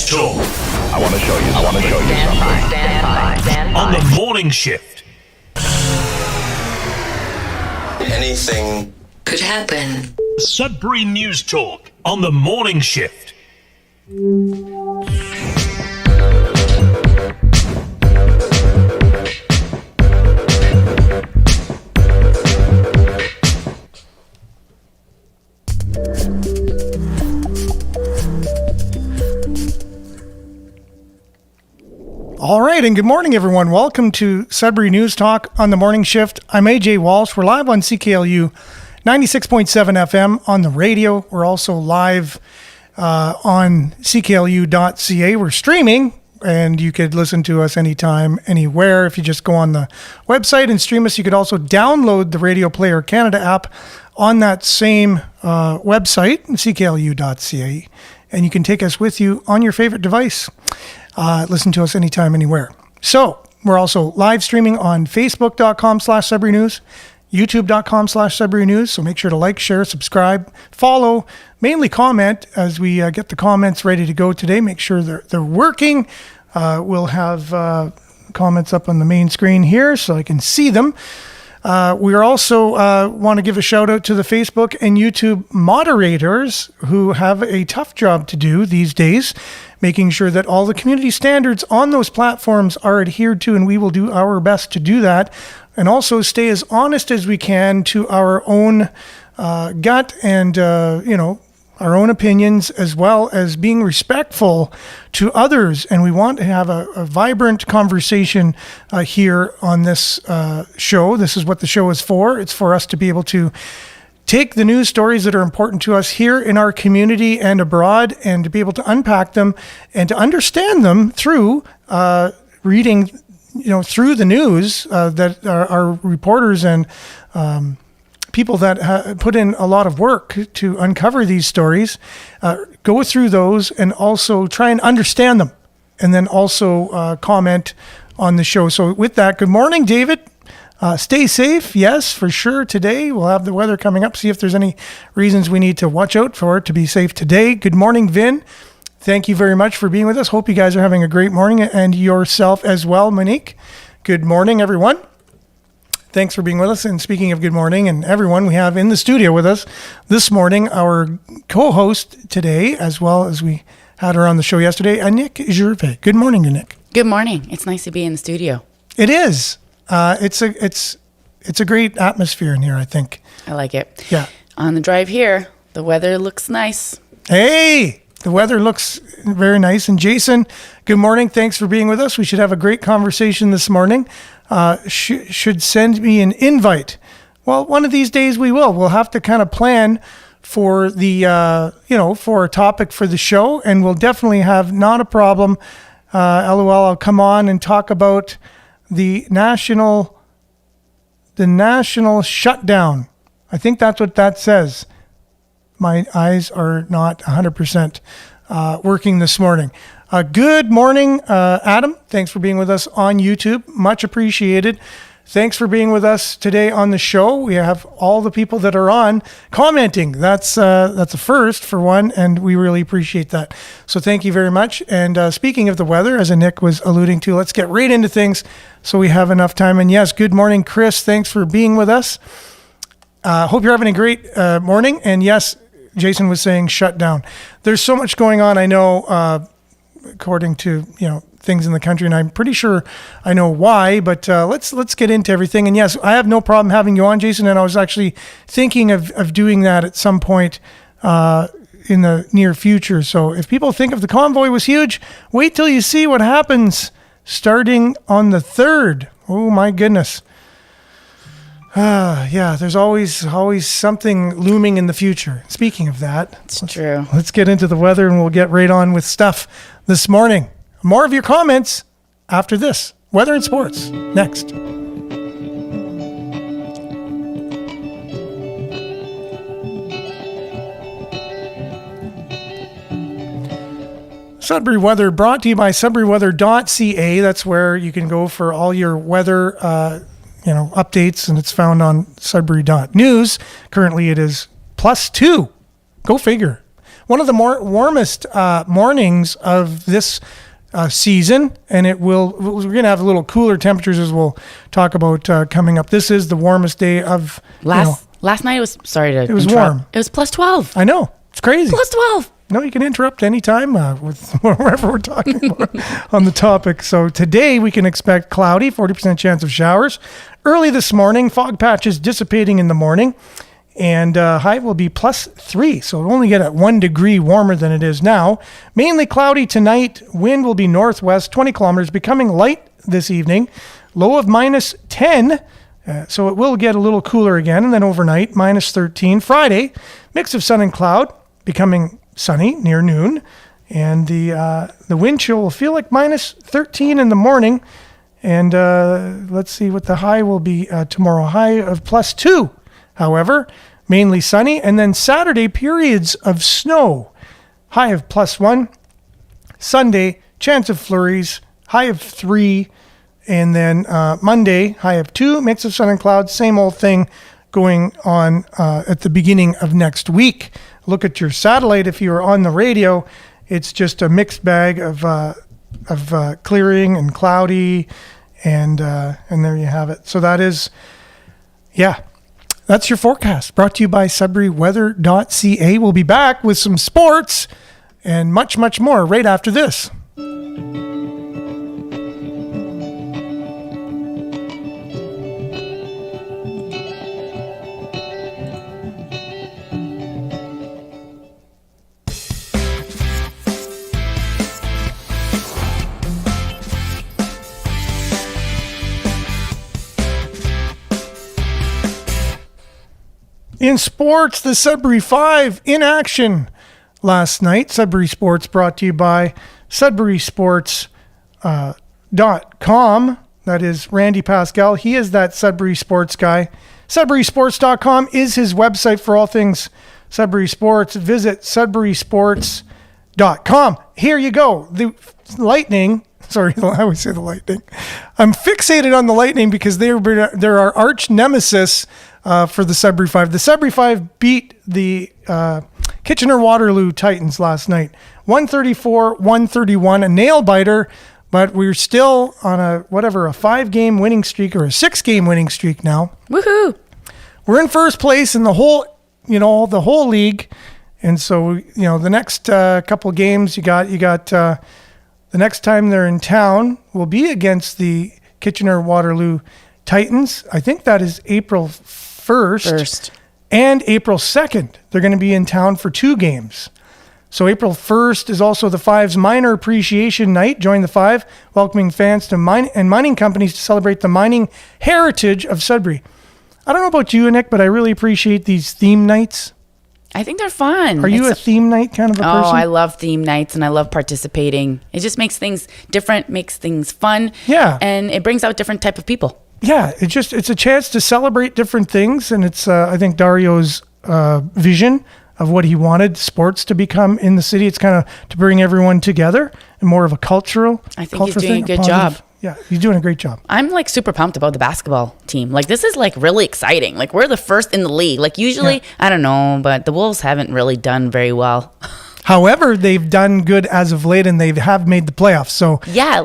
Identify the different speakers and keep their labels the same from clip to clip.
Speaker 1: Talk.
Speaker 2: I want to show you something.
Speaker 1: Stand by. On the morning shift.
Speaker 3: Anything
Speaker 4: could happen.
Speaker 1: Sudbury News Talk on the morning shift.
Speaker 5: All right, and good morning, everyone. Welcome to Sudbury News Talk on the morning shift. I'm AJ Walsh. We're live on CKLU 96.7 FM on the radio. We're also live on CKLU.ca. We're streaming, and you could listen to us anytime, anywhere. If you just go on the website and stream us, you could also download the Radio Player Canada app on that same website, CKLU.ca, and you can take us with you on your favorite device. Listen to us anytime, anywhere. So we're also live streaming on Facebook.com/Sudbury News, YouTube.com/Sudbury News. So make sure to like, share, subscribe, follow, mainly comment as we get the comments ready to go today. Make sure they're working. We'll have comments up on the main screen here so I can see them. We also want to give a shout out to the Facebook and YouTube moderators who have a tough job to do these days, making sure that all the community standards on those platforms are adhered to, and we will do our best to do that, and also stay as honest as we can to our own gut and, our own opinions, as well as being respectful to others. And we want to have a vibrant conversation here on this show. This is what the show is for. It's for us to be able to take the news stories that are important to us here in our community and abroad, and to be able to unpack them and to understand them through reading, through the news that our reporters and people that put in a lot of work to uncover these stories, go through those and also try and understand them, and then also comment on the show. So with that, good morning, David. Stay safe. Yes, for sure. Today we'll have the weather coming up. See if there's any reasons we need to watch out for it to be safe today. Good morning, Vin. Thank you very much for being with us. Hope you guys are having a great morning, and yourself as well, Monique. Good morning, everyone. Thanks for being with us. And speaking of good morning and everyone, we have in the studio with us this morning our co-host today, as well as we had her on the show yesterday, Nick Gervais. Good morning, Nick.
Speaker 6: Good morning. It's nice to be in the studio.
Speaker 5: It is. It's a great atmosphere in here, I think.
Speaker 6: I like it.
Speaker 5: Yeah.
Speaker 6: On the drive here, the weather looks nice.
Speaker 5: Hey, the weather looks very nice. And Jason, good morning. Thanks for being with us. We should have a great conversation this morning. Should send me an invite. Well, one of these days we will. We'll have to kind of plan for the, for a topic for the show, and we'll definitely have not a problem. LOL, I'll come on and talk about the national shutdown. I think that's what that says. My eyes are not 100% working this morning. Good morning, Adam. Thanks for being with us on YouTube. Much appreciated. Thanks for being with us today on the show. We have all the people that are on commenting. That's a first for one, and we really appreciate that. So thank you very much. And speaking of the weather, as Nick was alluding to, let's get right into things so we have enough time. And yes, good morning, Chris. Thanks for being with us. Hope you're having a great morning. And yes, Jason was saying shut down. There's so much going on, I know, according to, things in the country, and I'm pretty sure I know why, but let's get into everything. And yes, I have no problem having you on, Jason, and I was actually thinking of doing that at some point in the near future. So if people think of the convoy was huge, wait till you see what happens starting on the 3rd. Oh my goodness. Yeah, there's always something looming in the future. Speaking of that,
Speaker 6: it's true.
Speaker 5: Let's get into the weather, and we'll get right on with stuff this morning. More of your comments after this. Weather and sports next. Sudbury Weather brought to you by SudburyWeather.ca. That's where you can go for all your weather updates, and it's found on Sudbury.news. Currently it is +2. Go figure. one of the warmest mornings of this season, and we're going to have a little cooler temperatures as we'll talk about coming up. This is the warmest day of
Speaker 6: last night. It was
Speaker 5: it was warm.
Speaker 6: It was plus 12.
Speaker 5: I know, it's crazy.
Speaker 6: Plus 12.
Speaker 5: No, you can interrupt anytime with whatever we're talking about on the topic. So today we can expect cloudy, 40% chance of showers. Early this morning, fog patches dissipating in the morning, and high will be plus 3. So it'll only get at 1 degree warmer than it is now. Mainly cloudy tonight. Wind will be northwest, 20 kilometers, becoming light this evening. Low of minus 10. So it will get a little cooler again. And then overnight, minus 13. Friday, mix of sun and cloud, becoming sunny near noon, and the wind chill will feel like minus 13 in the morning. And let's see what the high will be tomorrow. High of plus 2, however, mainly sunny. And then Saturday, periods of snow. High of plus 1. Sunday, chance of flurries. High of 3. And then Monday, high of 2. Mix of sun and clouds. Same old thing going on at the beginning of next week. Look at your satellite if you're on the radio. It's just a mixed bag of clearing and cloudy, and there you have it. So that's your forecast. Brought to you by SudburyWeather.ca. We'll be back with some sports and much, much more right after this. In sports, the Sudbury 5 in action last night. Sudbury Sports brought to you by SudburySports.com. That is Randy Pascal. He is that Sudbury Sports guy. SudburySports.com is his website for all things Sudbury Sports. Visit SudburySports.com. Here you go. The Lightning. Sorry, I always say the Lightning. I'm fixated on the Lightning because they're our arch nemesis for the Sudbury 5. The Sudbury 5 beat the Kitchener-Waterloo Titans last night. 134-131, a nail-biter, but we're still on a 5-game winning streak or a 6-game winning streak now.
Speaker 6: Woohoo!
Speaker 5: We're in first place in the whole league. And so, the next couple of games you got the next time they're in town will be against the Kitchener-Waterloo Titans. I think that is April 1st and April 2nd. They're going to be in town for 2 games. So April 1st is also the 5's Miner Appreciation Night. Join the 5, welcoming fans to mining companies to celebrate the mining heritage of Sudbury. I don't know about you, Nick, but I really appreciate these theme nights.
Speaker 6: I think they're fun.
Speaker 5: Are you a theme night kind of a person?
Speaker 6: Oh, I love theme nights and I love participating. It just makes things different, makes things fun.
Speaker 5: Yeah.
Speaker 6: And it brings out different type of people.
Speaker 5: Yeah, it's a chance to celebrate different things, and it's I think Dario's vision of what he wanted sports to become in the city. It's kind of to bring everyone together and more of a cultural.
Speaker 6: I think he's doing a good job.
Speaker 5: Yeah, he's doing a great job.
Speaker 6: I'm like super pumped about the basketball team. Like this is like really exciting. Like we're the first in the league. Like usually, I don't know, but the Wolves haven't really done very well.
Speaker 5: However, they've done good as of late, and they have made the playoffs. So
Speaker 6: yeah,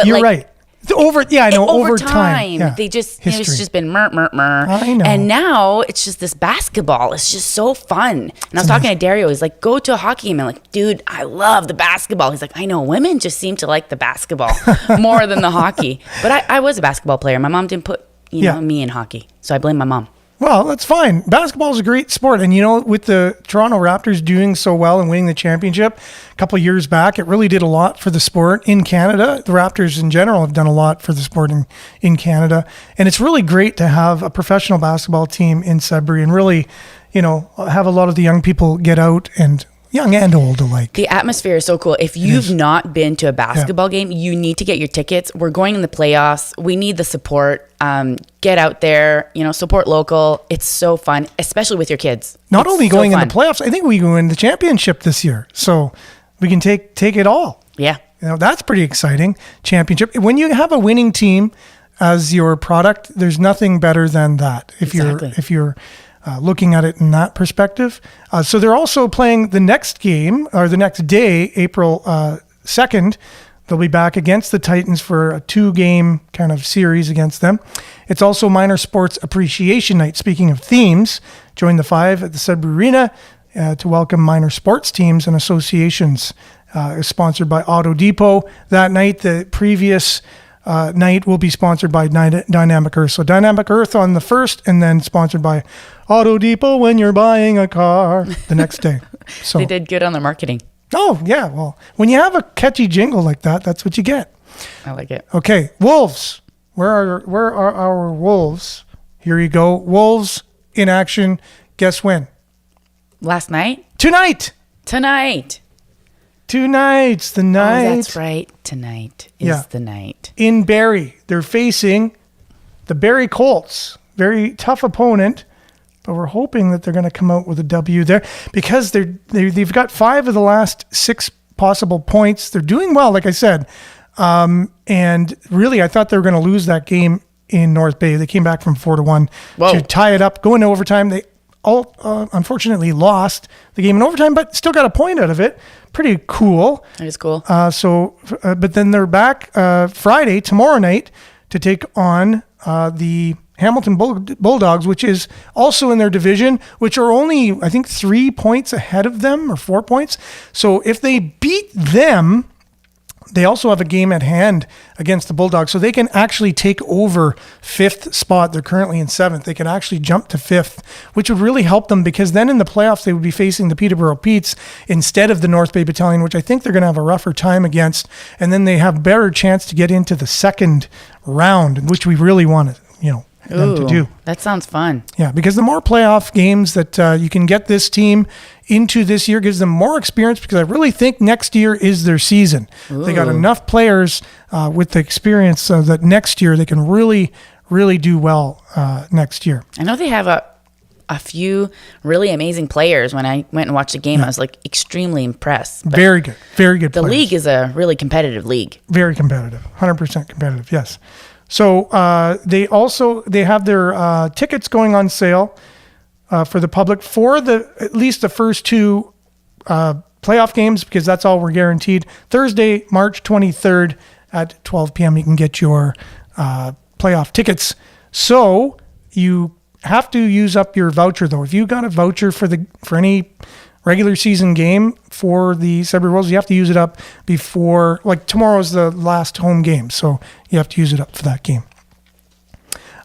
Speaker 5: you're right. Over time. Yeah.
Speaker 6: They just it's just been mer.
Speaker 5: I know.
Speaker 6: And now it's just this basketball. It's just so fun. And I was talking to Dario. He's like, go to a hockey game. I'm like, dude, I love the basketball. He's like, I know, women just seem to like the basketball more than the hockey. But I was a basketball player. My mom didn't put me in hockey, so I blame my mom.
Speaker 5: Well, that's fine. Basketball is a great sport. And, with the Toronto Raptors doing so well and winning the championship a couple of years back, it really did a lot for the sport in Canada. The Raptors in general have done a lot for the sport in Canada. And it's really great to have a professional basketball team in Sudbury and really, have a lot of the young people get out, and young and old alike.
Speaker 6: The atmosphere is so cool. If you've not been to a basketball game, you need to get your tickets. We're going in the playoffs. We need the support. Get out there, support local. It's so fun, especially with your kids.
Speaker 5: Not only going in the playoffs, I think we go in the championship this year. So we can take it all.
Speaker 6: Yeah.
Speaker 5: That's pretty exciting. Championship. When you have a winning team as your product, there's nothing better than that. If you're looking at it in that perspective. So they're also playing the next game, or the next day, April 2nd. They'll be back against the Titans for a 2-game kind of series against them. It's also Minor Sports Appreciation Night. Speaking of themes, join the 5 at the Sudbury Arena to welcome minor sports teams and associations. Sponsored by Auto Depot that night. The previous night will be sponsored by Dynamic Earth. So Dynamic Earth on the 1st, and then sponsored by Auto Depot when you're buying a car the next day. So
Speaker 6: They did good on their marketing.
Speaker 5: Oh, yeah. Well, when you have a catchy jingle like that, that's what you get.
Speaker 6: I like it.
Speaker 5: Okay, Wolves. Where are our Wolves? Here you go. Wolves in action. Guess when?
Speaker 6: Last night?
Speaker 5: Tonight. Tonight's the night.
Speaker 6: Oh, that's right. Tonight is the night.
Speaker 5: In Barrie. They're facing the Barrie Colts. Very tough opponent, but we're hoping that they're going to come out with a W there because they've got 5 of the last 6 possible points. They're doing well, like I said. And really, I thought they were going to lose that game in North Bay. They came back from 4-1 to tie it up, go into overtime. They all unfortunately lost the game in overtime, but still got a point out of it. Pretty cool.
Speaker 6: That is cool.
Speaker 5: But then they're back Friday, tomorrow night, to take on the Hamilton Bulldogs, which is also in their division, which are only, I think, 3 points ahead of them, or 4 points. So if they beat them, they also have a game at hand against the Bulldogs. So they can actually take over 5th spot. They're currently in 7th. They can actually jump to 5th, which would really help them because then in the playoffs, they would be facing the Peterborough Petes instead of the North Bay Battalion, which I think they're going to have a rougher time against. And then they have better chance to get into the second round, which we really want to, them to do.
Speaker 6: That sounds fun.
Speaker 5: Yeah, because the more playoff games that you can get this team into this year gives them more experience, because I really think next year is their season. Ooh. They got enough players with the experience so that next year they can really, really do well next year.
Speaker 6: I know they have a few really amazing players. When I went and watched the game, I was like extremely impressed. But
Speaker 5: very good
Speaker 6: the
Speaker 5: players.
Speaker 6: league is a really competitive league.
Speaker 5: Very competitive, 100% competitive, yes. So they have their tickets going on sale for the public for at least the first 2 playoff games, because that's all we're guaranteed. Thursday, March 23rd at 12 p.m. you can get your playoff tickets. So you have to use up your voucher, though. If you got a voucher for any regular season game for the Sudbury Wolves, you have to use it up before, like tomorrow's the last home game, so you have to use it up for that game.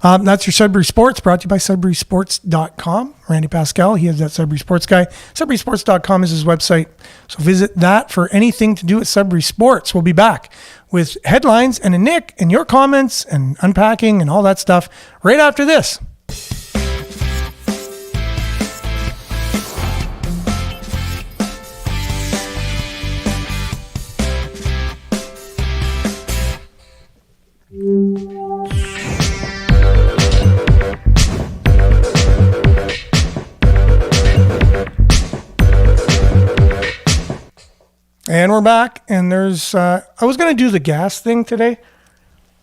Speaker 5: That's your Sudbury Sports, brought to you by SudburySports.com. Randy Pascal, he is that Sudbury Sports guy. SudburySports.com is his website, so visit that for anything to do with Sudbury Sports. We'll be back with headlines and a Nick and your comments and unpacking and all that stuff right after this. And we're back, and there's, I was going to do the gas thing today.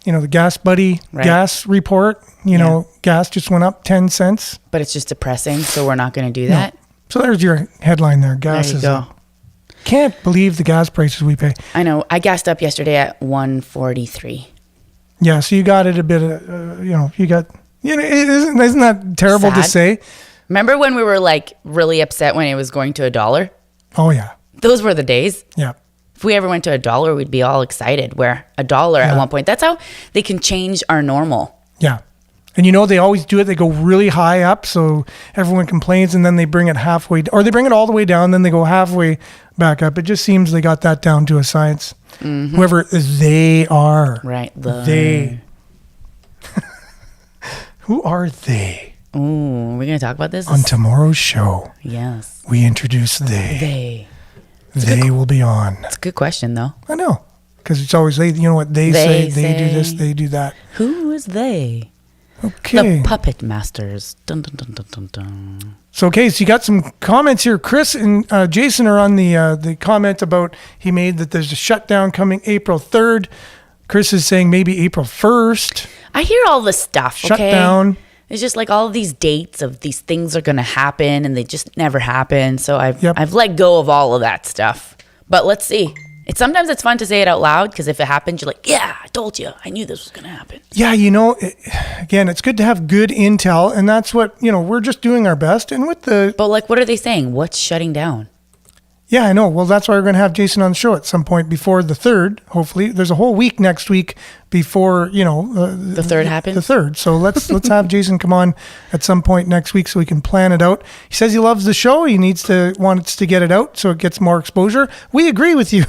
Speaker 5: The Gas Buddy gas report. Gas just went up 10 cents.
Speaker 6: But it's just depressing, so we're not going to do that.
Speaker 5: No. So there's your headline there. Gas is up. Can't believe the gas prices we pay.
Speaker 6: I know. I gassed up yesterday at $1.43.
Speaker 5: Yeah, so you got it a bit, you got, isn't that terrible to say?
Speaker 6: Remember when we were like really upset when it was going to $1?
Speaker 5: Oh, yeah.
Speaker 6: Those were the days.
Speaker 5: Yeah.
Speaker 6: If we ever went to $1, we'd be all excited. Where $1 at one point, that's how they can change our normal.
Speaker 5: Yeah. And they always do it. They go really high up, so everyone complains, and then they bring it halfway, or they bring it all the way down, then they go halfway back up. It just seems they got that down to a science. Mm-hmm. Whoever they are.
Speaker 6: Right.
Speaker 5: They. Who are they?
Speaker 6: Ooh, we're going to talk about this?
Speaker 5: On tomorrow's show.
Speaker 6: Yes.
Speaker 5: We introduce they. They will be on.
Speaker 6: It's a good question, though.
Speaker 5: I know. Because it's always they. You know what they say? They do this, they do that.
Speaker 6: Who is they?
Speaker 5: Okay.
Speaker 6: The Puppet Masters. Dun, dun, dun, dun, dun, dun.
Speaker 5: So, so you got some comments here. Chris and Jason are on the comment about he made that there's a shutdown coming April 3rd. Chris is saying maybe April 1st.
Speaker 6: I hear all this stuff,
Speaker 5: Shutdown.
Speaker 6: It's just like all of these dates of these things are going to happen and they just never happen. So I've let go of all of that stuff. But let's see. Sometimes it's fun to say it out loud because if it happens, you're like, yeah, I told you. I knew this was going to happen.
Speaker 5: Yeah, again, it's good to have good intel. And that's what, we're just doing our best. And with the...
Speaker 6: But like, what are they saying? What's shutting down?
Speaker 5: Yeah, I know. Well, that's why we're going to have Jason on the show at some point before the 3rd, hopefully. There's a whole week next week before, the
Speaker 6: 3rd happens?
Speaker 5: The 3rd. So let's have Jason come on at some point next week so we can plan it out. He says he loves the show. He wants to get it out so it gets more exposure. We agree with you,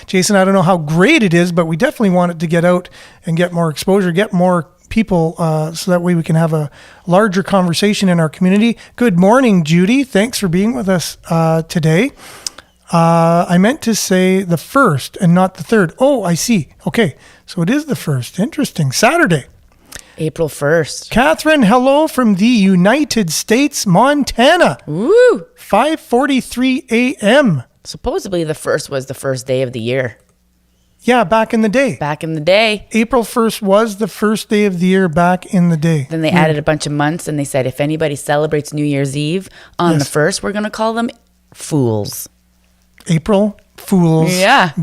Speaker 5: Jason. I don't know how great it is, but we definitely want it to get out and get more exposure, get more people so that way we can have a larger conversation in our community. Good morning, Judy. Thanks for being with us today. I meant to say the 1st and not the 3rd. Oh, I see. Okay, so it is the 1st. Interesting. Saturday.
Speaker 6: April 1st.
Speaker 5: Catherine, hello from the United States, Montana.
Speaker 6: Woo!
Speaker 5: 5:43 a.m.
Speaker 6: Supposedly the 1st was the first day of the year.
Speaker 5: Yeah, back in the day.
Speaker 6: Back in the day.
Speaker 5: April 1st was the first day of the year back in the day.
Speaker 6: Then they added a bunch of months and they said if anybody celebrates New Year's Eve on the 1st, we're going to call them fools.
Speaker 5: April Fool's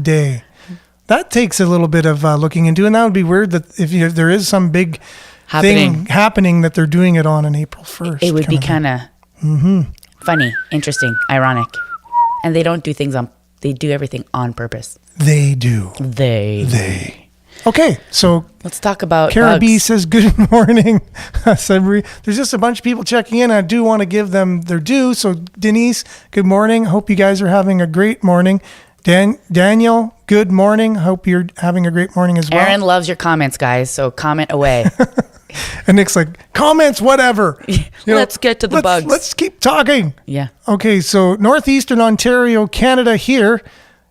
Speaker 5: Day. That takes a little bit of looking into, and that would be weird that if there is some big thing happening that they're doing it on April 1st.
Speaker 6: It would be kind of funny, interesting, ironic. And they don't do they do everything on purpose.
Speaker 5: They do.
Speaker 6: They.
Speaker 5: Okay, so
Speaker 6: let's talk about
Speaker 5: Cara B says, good morning, Sudbury. There's just a bunch of people checking in. I do want to give them their due. So Denise, good morning. Hope you guys are having a great morning. Daniel, good morning. Hope you're having a great morning as well.
Speaker 6: Aaron loves your comments, guys, so comment away.
Speaker 5: And Nick's like, comments, whatever.
Speaker 6: Let's get to the bugs.
Speaker 5: Let's keep talking.
Speaker 6: Yeah.
Speaker 5: Okay, so Northeastern Ontario, Canada here.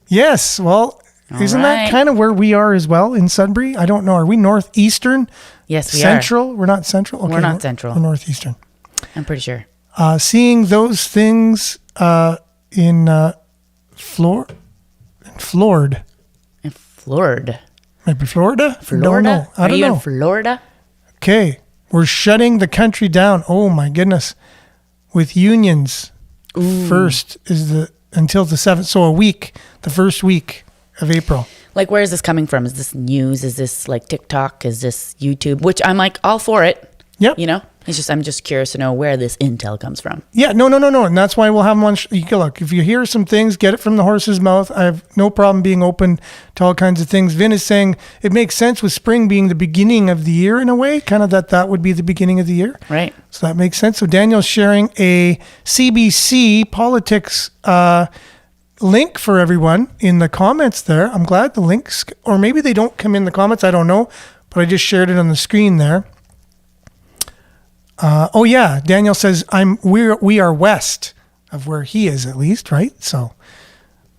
Speaker 5: Yes, well... Isn't that kind of where we are as well in Sudbury? I don't know. Are we northeastern?
Speaker 6: Yes, we
Speaker 5: Central? We're not central? Okay,
Speaker 6: we're not central.
Speaker 5: We're northeastern.
Speaker 6: I'm pretty sure.
Speaker 5: Seeing those things in Florida.
Speaker 6: In Florida?
Speaker 5: Maybe Florida?
Speaker 6: Florida?
Speaker 5: Don't know. I don't know.
Speaker 6: Are you in Florida?
Speaker 5: Okay. We're shutting the country down. Oh, my goodness. With unions.
Speaker 6: Ooh.
Speaker 5: First is until the 7th. So a week. The first week of April.
Speaker 6: Like, where is this coming from? Is this news? Is this like TikTok? Is this YouTube? Which I'm like all for it.
Speaker 5: Yep.
Speaker 6: I'm just curious to know where this intel comes from.
Speaker 5: Yeah, no. And that's why we'll have them on. You can look, if you hear some things, get it from the horse's mouth. I have no problem being open to all kinds of things. Vin is saying it makes sense with spring being the beginning of the year in a way, kind of that would be the beginning of the year.
Speaker 6: Right.
Speaker 5: So that makes sense. So Daniel's sharing a CBC politics link for everyone in the comments there. I'm glad the links, or maybe they don't come in the comments. I don't know, but I just shared it on the screen there. Oh yeah, Daniel says we are west of where he is at least, right? So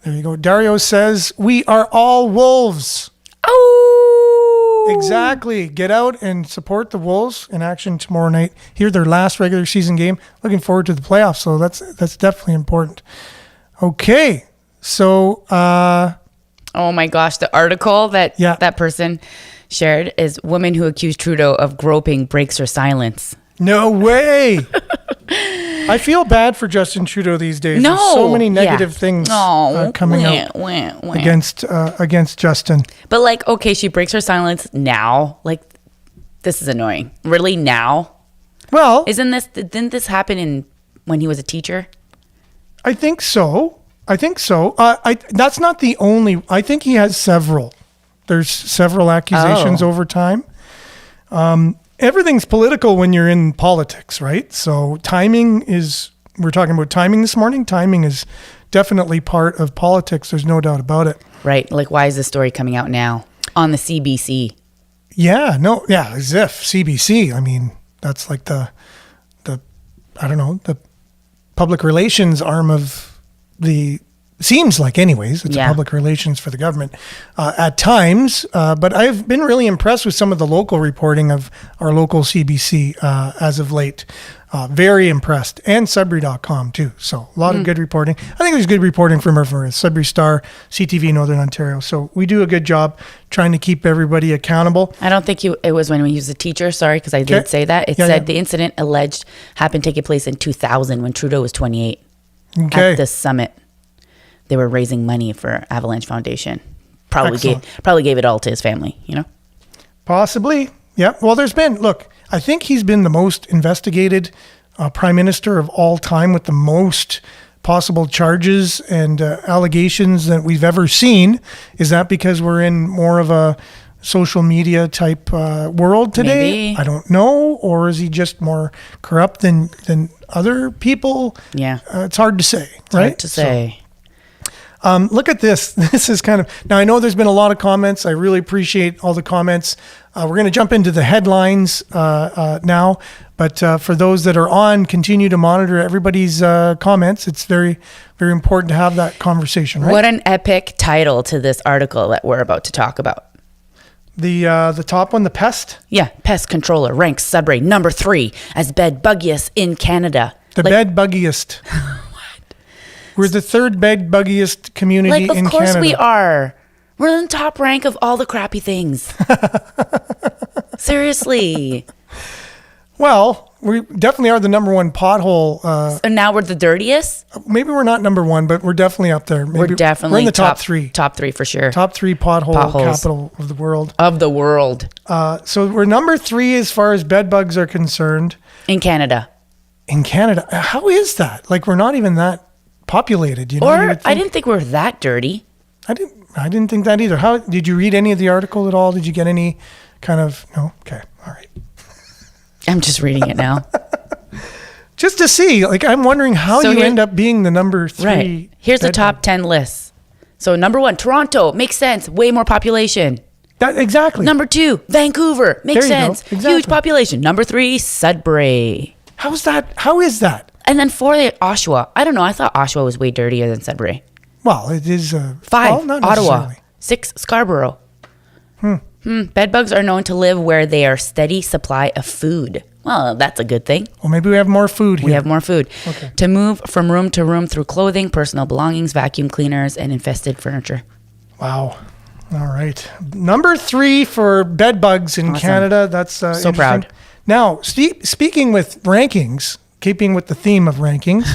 Speaker 5: there you go. Dario says we are all Wolves.
Speaker 6: Oh,
Speaker 5: exactly. Get out and support the Wolves in action tomorrow night. Here, their last regular season game. Looking forward to the playoffs. So that's definitely important. Okay, so
Speaker 6: oh my gosh, the article that person shared is woman who accused Trudeau of groping breaks her silence.
Speaker 5: No way. I feel bad for Justin Trudeau these days.
Speaker 6: No,
Speaker 5: there's so many negative things coming out against Justin.
Speaker 6: But like, okay, she breaks her silence now. Like, this is annoying. Really now?
Speaker 5: Well,
Speaker 6: didn't this happen when he was a teacher?
Speaker 5: I think so. That's not the only. I think he has several. There's several accusations over time. Everything's political when you're in politics, right? So we're talking about timing this morning. Timing is definitely part of politics. There's no doubt about it.
Speaker 6: Right. Like, why is this story coming out now on the CBC?
Speaker 5: Yeah, as if CBC. I mean, that's like the I don't know, the public relations arm of the seems like anyways, it's a public relations for the government at times. But I've been really impressed with some of the local reporting of our local CBC as of late. Very impressed. And Sudbury.com too. So a lot of good reporting. I think there's good reporting from our Sudbury Star, CTV Northern Ontario. So we do a good job trying to keep everybody accountable.
Speaker 6: I don't think it was when he was a teacher. Sorry, because I did say that. It said the incident alleged happened taking place in 2000 when Trudeau was 28 at this summit. They were raising money for Avalanche Foundation. Probably gave it all to his family, you know?
Speaker 5: Possibly. Yeah. Well, I think he's been the most investigated prime minister of all time with the most possible charges and allegations that we've ever seen. Is that because we're in more of a social media type world today?
Speaker 6: Maybe.
Speaker 5: I don't know. Or is he just more corrupt than other people?
Speaker 6: Yeah.
Speaker 5: It's hard to say, right?
Speaker 6: Hard to say.
Speaker 5: Look at this. This is now I know there's been a lot of comments. I really appreciate all the comments. We're going to jump into the headlines now, but for those that are on, continue to monitor everybody's comments. It's very, very important to have that conversation, right?
Speaker 6: What an epic title to this article that we're about to talk about.
Speaker 5: The top one, the pest?
Speaker 6: Yeah, pest controller ranks Sudbury number 3 as bed buggiest in Canada.
Speaker 5: Bed buggiest. We're the third bed buggiest community in Canada.
Speaker 6: Of course we are. We're in the top rank of all the crappy things. Seriously.
Speaker 5: Well, we definitely are the number one pothole.
Speaker 6: And now we're the dirtiest?
Speaker 5: Maybe we're not number one, but we're definitely up there.
Speaker 6: We're definitely
Speaker 5: in the top 3.
Speaker 6: Top 3 for sure.
Speaker 5: Top 3 potholes. Capital of the world. So we're number 3 as far as bed bugs are concerned.
Speaker 6: In Canada.
Speaker 5: How is that? Like, we're not even that populated, you know?
Speaker 6: I didn't think we were that dirty.
Speaker 5: I didn't think that either. How did you read any of the article at all? Did you get any kind of no? Okay, all right.
Speaker 6: I'm just reading it now.
Speaker 5: Just to see, like, I'm wondering how you end up being the number 3.
Speaker 6: Right. Here's the top 10 lists. So number 1, Toronto, makes sense. Way more population.
Speaker 5: Exactly.
Speaker 6: Number 2, Vancouver, makes sense.
Speaker 5: Exactly.
Speaker 6: Huge population. Number 3, Sudbury.
Speaker 5: How is that?
Speaker 6: And then 4, Oshawa. I don't know. I thought Oshawa was way dirtier than Sudbury.
Speaker 5: Well, it is.
Speaker 6: 5, Ottawa. 6, Scarborough. Bed bugs are known to live where they are steady supply of food. Well, that's a good thing.
Speaker 5: Well, maybe we have more food here.
Speaker 6: We have more food.
Speaker 5: Okay.
Speaker 6: To move from room to room through clothing, personal belongings, vacuum cleaners, and infested furniture.
Speaker 5: Wow. All right. Number 3 for bed bugs in Canada. That's
Speaker 6: so proud.
Speaker 5: Now, speaking with rankings, keeping with the theme of rankings,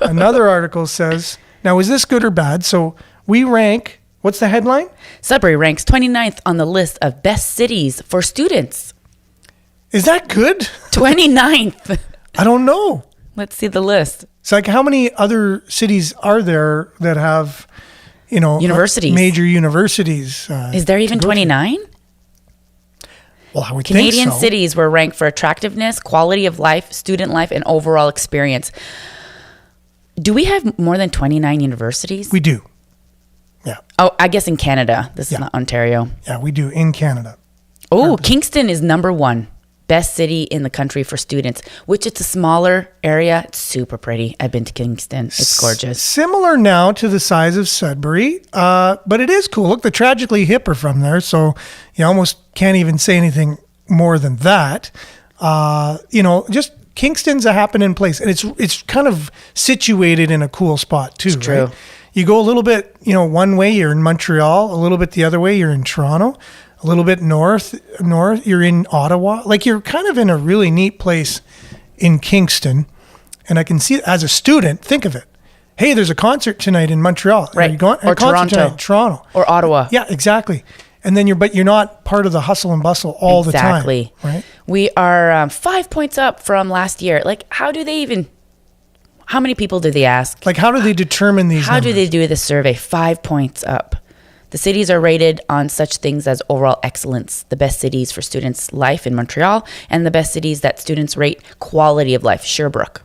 Speaker 5: another article says, now is this good or bad? So we rank, what's the headline?
Speaker 6: Sudbury ranks 29th on the list of best cities for students.
Speaker 5: Is that good?
Speaker 6: 29th.
Speaker 5: I don't know.
Speaker 6: Let's see the list.
Speaker 5: It's like, how many other cities are there that have,
Speaker 6: universities,
Speaker 5: major universities?
Speaker 6: Is there even 29?
Speaker 5: Well, I would
Speaker 6: Canadian
Speaker 5: think so.
Speaker 6: cities were ranked for attractiveness, quality of life, student life, and overall experience. Do we have more than 29 universities?
Speaker 5: We do. Yeah.
Speaker 6: Oh, I guess in Canada. This is not Ontario.
Speaker 5: Yeah, we do in Canada.
Speaker 6: Oh, Kingston is number 1. Best city in the country for students, which it's a smaller area. It's super pretty. I've been to Kingston. It's gorgeous.
Speaker 5: Similar now to the size of Sudbury, but it is cool. Look, the Tragically Hip are from there, so you almost can't even say anything more than that. Just Kingston's a happening place, and it's kind of situated in a cool spot too.
Speaker 6: It's true.
Speaker 5: Right? You go a little bit, one way, you're in Montreal. A little bit the other way, you're in Toronto. A little bit north, you're in Ottawa. Like, you're kind of in a really neat place in Kingston. And I can see, as a student, think of it. Hey, there's a concert tonight in Montreal.
Speaker 6: Right.
Speaker 5: Are you going?
Speaker 6: Or Toronto.
Speaker 5: Toronto.
Speaker 6: Or Ottawa.
Speaker 5: Yeah, exactly. And then you're not part of the hustle and bustle all the time.
Speaker 6: Exactly.
Speaker 5: Right.
Speaker 6: We are 5 points up from last year. Like, how many people do they ask?
Speaker 5: Like, how do they determine these
Speaker 6: How
Speaker 5: numbers?
Speaker 6: do they do this survey? 5 points up. The cities are rated on such things as overall excellence, the best cities for students' life in Montreal, and the best cities that students rate quality of life, Sherbrooke.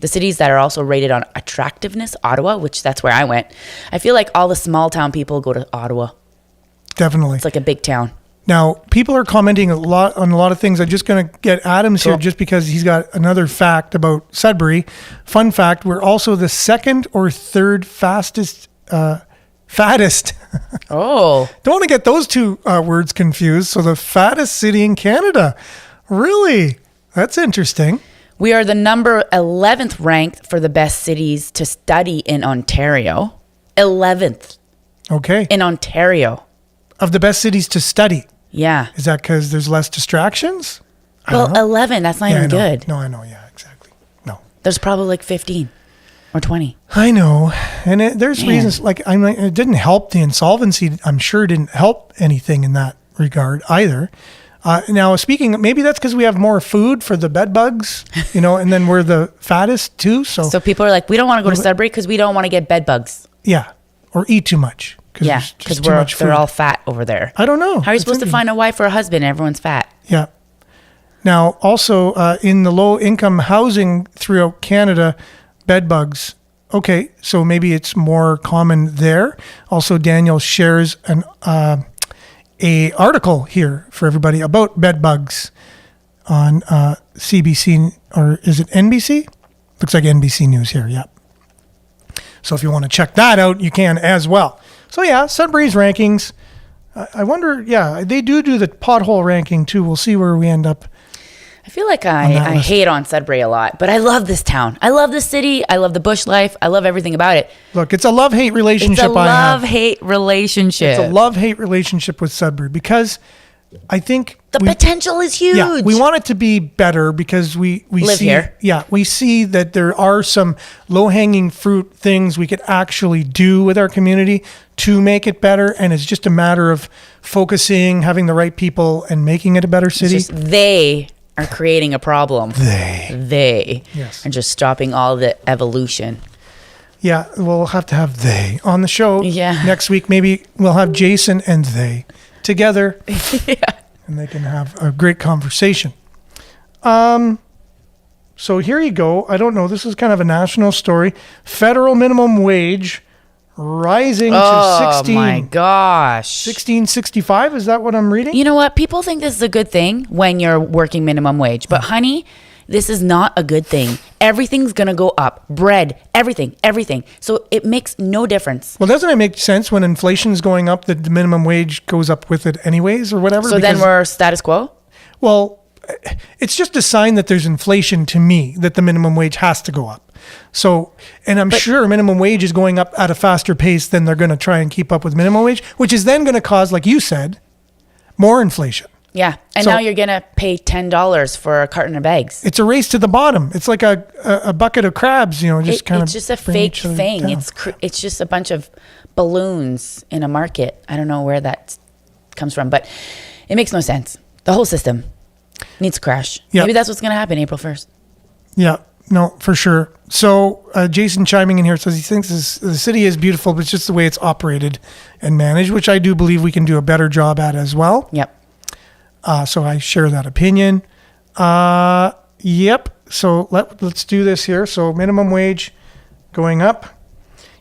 Speaker 6: The cities that are also rated on attractiveness, Ottawa, which that's where I went. I feel like all the small town people go to Ottawa.
Speaker 5: Definitely.
Speaker 6: It's like a big town.
Speaker 5: Now, people are commenting on a lot of things. I'm just going to get Adams here just because he's got another fact about Sudbury. Fun fact, we're also the second or third fastest fattest.
Speaker 6: Oh,
Speaker 5: Don't want to get those two words confused. So the fattest city in Canada. Really? That's interesting.
Speaker 6: we are the number 11th ranked for the best cities to study in Ontario. 11th
Speaker 5: Okay.
Speaker 6: in Ontario.
Speaker 5: Of the best cities to study.
Speaker 6: Yeah.
Speaker 5: Is that because there's less distractions? I
Speaker 6: Well,
Speaker 5: don't know.
Speaker 6: 11, that's not
Speaker 5: Yeah, I
Speaker 6: even
Speaker 5: know.
Speaker 6: good.
Speaker 5: No, I know. Yeah, exactly. No.
Speaker 6: There's probably like 15 or 20.
Speaker 5: I know. And there's
Speaker 6: Man.
Speaker 5: reasons like it didn't help the insolvency. I'm sure it didn't help anything in that regard either. Now, speaking, maybe that's because we have more food for the bed bugs, and then we're the fattest too.
Speaker 6: So people are like, we don't want to go to Sudbury because we don't want to get bed bugs.
Speaker 5: Yeah, or eat too much.
Speaker 6: Yeah,
Speaker 5: there's
Speaker 6: because
Speaker 5: just too much
Speaker 6: they're
Speaker 5: food.
Speaker 6: all fat over there.
Speaker 5: I don't know.
Speaker 6: How are you
Speaker 5: It's
Speaker 6: supposed to
Speaker 5: interesting.
Speaker 6: find a wife or a husband? Everyone's fat.
Speaker 5: Yeah. Now, also in the low-income housing throughout Canada, bed bugs. Okay, so maybe it's more common there. Also, Daniel shares a article here for everybody about bed bugs on CBC, or is it NBC? Looks like NBC News here. Yep. So if you want to check that out, you can as well. So yeah, Sudbury's rankings. I wonder, yeah, they do the pothole ranking too. We'll see where we end up.
Speaker 6: I feel like
Speaker 5: that
Speaker 6: I
Speaker 5: list.
Speaker 6: hate on Sudbury a lot, but I love this town. I love this city. I love the bush life. I love everything about it.
Speaker 5: Look, it's a love-hate relationship
Speaker 6: It's a
Speaker 5: I have.
Speaker 6: love-hate relationship.
Speaker 5: It's a love-hate relationship with Sudbury because I think
Speaker 6: the potential is huge.
Speaker 5: Yeah, we want it to be better because we
Speaker 6: Live
Speaker 5: see,
Speaker 6: here.
Speaker 5: Yeah, we see that there are some low-hanging fruit things we could actually do with our community to make it better, and it's just a matter of focusing, having the right people, and making it a better
Speaker 6: It's
Speaker 5: city.
Speaker 6: just they are creating a problem. They
Speaker 5: Yes.
Speaker 6: are just stopping all the evolution.
Speaker 5: Yeah, we'll have to have they on the show
Speaker 6: Yeah.
Speaker 5: next week. Maybe we'll have Jason and they together,
Speaker 6: Yeah.
Speaker 5: and they can have a great conversation. So here you go. I don't know. This is kind of a national story. Federal minimum wage rising to
Speaker 6: Oh my gosh.
Speaker 5: 1665. Is that what I'm reading?
Speaker 6: You know what? People think this is a good thing when you're working minimum wage. But honey, this is not a good thing. Everything's going to go up. Bread, everything. So it makes no difference.
Speaker 5: Well, doesn't it make sense when inflation is going up that the minimum wage goes up with it anyways or whatever?
Speaker 6: So then
Speaker 5: Because-
Speaker 6: we're status quo?
Speaker 5: Well, it's just a sign that there's inflation to me, that the minimum wage has to go up. So, and I'm sure minimum wage is going up at a faster pace than they're going to try and keep up with minimum wage, which is then going to cause, like you said, more inflation.
Speaker 6: Yeah. And
Speaker 5: So-
Speaker 6: now you're going to pay $10 for a carton of bags.
Speaker 5: It's a race to the bottom. It's like a bucket of crabs, just kind of.
Speaker 6: It's just a fake thing. It's just a bunch of balloons in a market. I don't know where that comes from, but it makes no sense. The whole system needs to crash.
Speaker 5: Yeah.
Speaker 6: Maybe that's what's going to happen April 1st.
Speaker 5: Yeah, no, for sure. So Jason chiming in here says he thinks the city is beautiful, but it's just the way it's operated and managed, which I do believe we can do a better job at as well.
Speaker 6: Yep.
Speaker 5: So I share that opinion. Yep. So let's do this here. So minimum wage going up.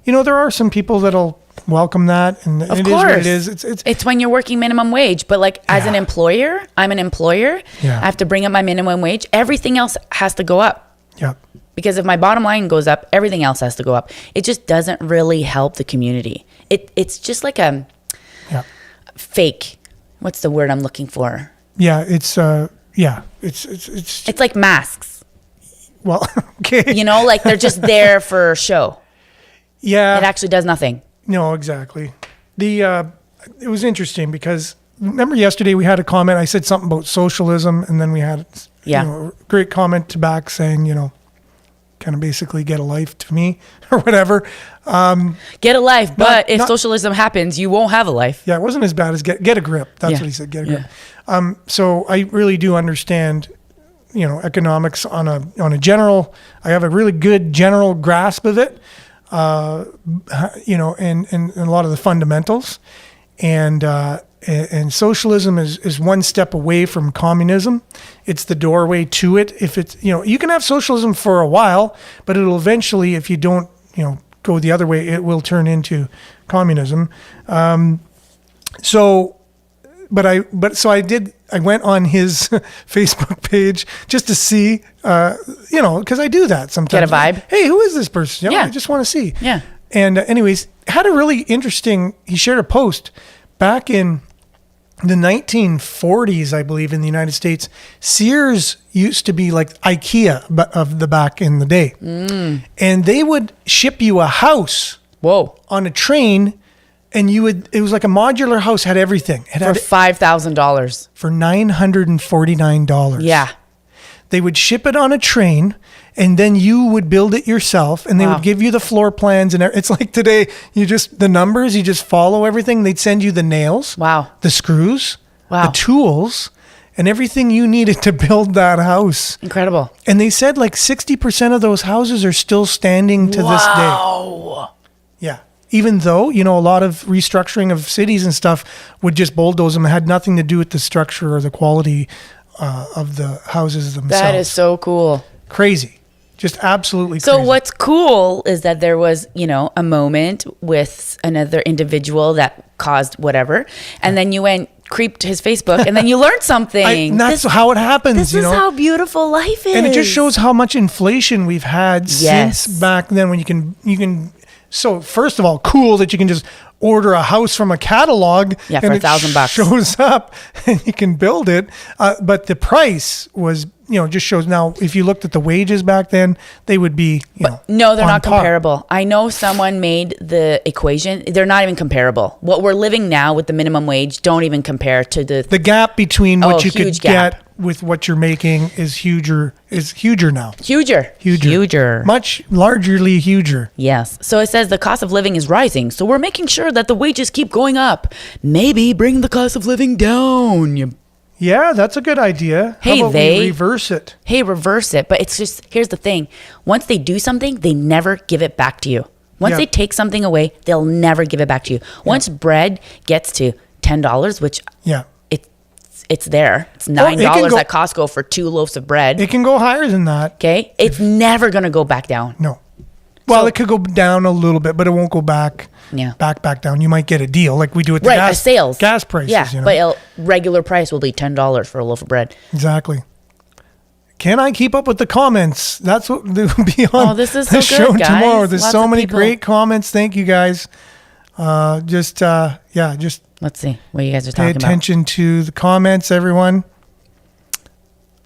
Speaker 5: There are some people that'll welcome that, and
Speaker 6: Of
Speaker 5: it
Speaker 6: course.
Speaker 5: is what it is.
Speaker 6: It's when you're working minimum wage, but like as an
Speaker 5: Yeah.
Speaker 6: employer, I'm an employer.
Speaker 5: Yeah.
Speaker 6: I have to bring up my minimum wage. Everything else has to go up.
Speaker 5: Yep.
Speaker 6: Because if my bottom line goes up, everything else has to go up. It just doesn't really help the community. It's just like a
Speaker 5: Yeah.
Speaker 6: fake. What's the word I'm looking for?
Speaker 5: Yeah. It's
Speaker 6: It's like masks.
Speaker 5: well, okay.
Speaker 6: Like they're just there for show.
Speaker 5: Yeah.
Speaker 6: It actually does nothing.
Speaker 5: No, exactly. It was interesting because remember yesterday we had a comment. I said something about socialism, and then we had a great comment to back saying, kind of basically get a life to me or whatever.
Speaker 6: Get a life, but if
Speaker 5: not-
Speaker 6: socialism happens, you won't have a life.
Speaker 5: Yeah, it wasn't as bad as get a grip. That's
Speaker 6: Yeah.
Speaker 5: what he said. Get a grip. So I really do understand, economics on a general. I have a really good general grasp of it. And a lot of the fundamentals, and socialism is one step away from communism. It's the doorway to it. If it's you can have socialism for a while, but it'll eventually, if you don't go the other way, it will turn into communism. I went on his Facebook page just to see, because I do that sometimes.
Speaker 6: Get a vibe?
Speaker 5: Hey, who is this person?
Speaker 6: Yeah.
Speaker 5: I just want to see.
Speaker 6: Yeah.
Speaker 5: And anyways, had a really interesting, he shared a post back in the 1940s, I believe, in the United States. Sears used to be like IKEA of the back in the day. And they would ship you a house on a train, and it was like a modular house, had everything. It
Speaker 6: For
Speaker 5: had
Speaker 6: $5,000.
Speaker 5: for $949.
Speaker 6: Yeah.
Speaker 5: They would ship it on a train, and then you would build it yourself, and they would give you the floor plans. And it's like today, you just follow everything. They'd send you the nails, the screws, the tools, and everything you needed to build that house.
Speaker 6: Incredible.
Speaker 5: And they said like 60% of those houses are still standing to this day. Yeah. Even though, a lot of restructuring of cities and stuff would just bulldoze them. It had nothing to do with the structure or the quality of the houses themselves.
Speaker 6: That is so cool.
Speaker 5: Crazy. Just absolutely crazy.
Speaker 6: So what's cool is that there was, a moment with another individual that caused whatever. And then you went, creeped his Facebook, and then you learned something.
Speaker 5: And that's how it happens.
Speaker 6: This is how beautiful life is.
Speaker 5: And it just shows how much inflation we've had since back then, when you can. So first of all, cool that you can just order a house from a catalog.
Speaker 6: Yeah, for
Speaker 5: and
Speaker 6: $1,000.
Speaker 5: shows up and you can build it. But the price was, just shows now. If you looked at the wages back then, they would be,
Speaker 6: No, they're not
Speaker 5: par.
Speaker 6: comparable. I know someone made the equation. They're not even comparable. What we're living now with the minimum wage don't even compare to the
Speaker 5: gap between what you could
Speaker 6: huge gap.
Speaker 5: get with what you're making is huger now.
Speaker 6: Huger.
Speaker 5: Much largely huger.
Speaker 6: Yes. So it says the cost of living is rising. So we're making sure that the wages keep going up. Maybe bring the cost of living down.
Speaker 5: Yeah, that's a good idea.
Speaker 6: Hey,
Speaker 5: How about we reverse it?
Speaker 6: Reverse it. But it's just, here's the thing. Once they do something, they never give it back to you. Once they take something away, they'll never give it back to you. Once bread gets to $10, which it's there. It's $9 at Costco for 2 loaves of bread.
Speaker 5: It can go higher than that.
Speaker 6: Okay? It's never going to go back down.
Speaker 5: No. Well, it could go down a little bit, but it won't go back down. You might get a deal like we do with the gas prices.
Speaker 6: Yeah, but a regular price will be $10 for a loaf of bread.
Speaker 5: Exactly. Can I keep up with the comments? That's what will be on
Speaker 6: this is
Speaker 5: the
Speaker 6: so
Speaker 5: show
Speaker 6: good, guys.
Speaker 5: tomorrow. There's
Speaker 6: Lots
Speaker 5: so
Speaker 6: of
Speaker 5: many
Speaker 6: people.
Speaker 5: great comments. Thank you, guys. Just
Speaker 6: Let's see what you guys are
Speaker 5: pay
Speaker 6: talking about.
Speaker 5: attention to the comments, everyone.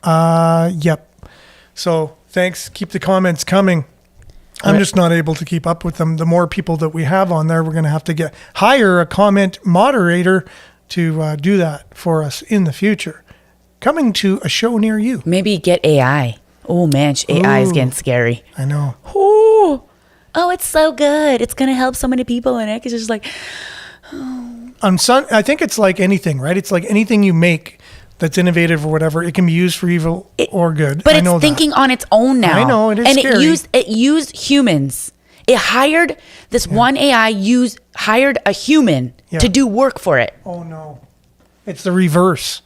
Speaker 5: Yep. So thanks. Keep the comments coming. I'm just not able to keep up with them. The more people that we have on there, we're going to have to hire a comment moderator to do that for us in the future. Coming to a show near you.
Speaker 6: Maybe get AI. Oh man, AI is getting scary.
Speaker 5: I know.
Speaker 6: Oh, it's so good. It's going to help so many people. And it's just like,
Speaker 5: I think it's like anything, right? It's like anything you make that's innovative or whatever. It can be used for evil or good.
Speaker 6: But it's thinking on its own now.
Speaker 5: I know, it is
Speaker 6: and
Speaker 5: scary.
Speaker 6: it used humans. It hired this one AI hired a human to do work for it.
Speaker 5: Oh no, it's the reverse.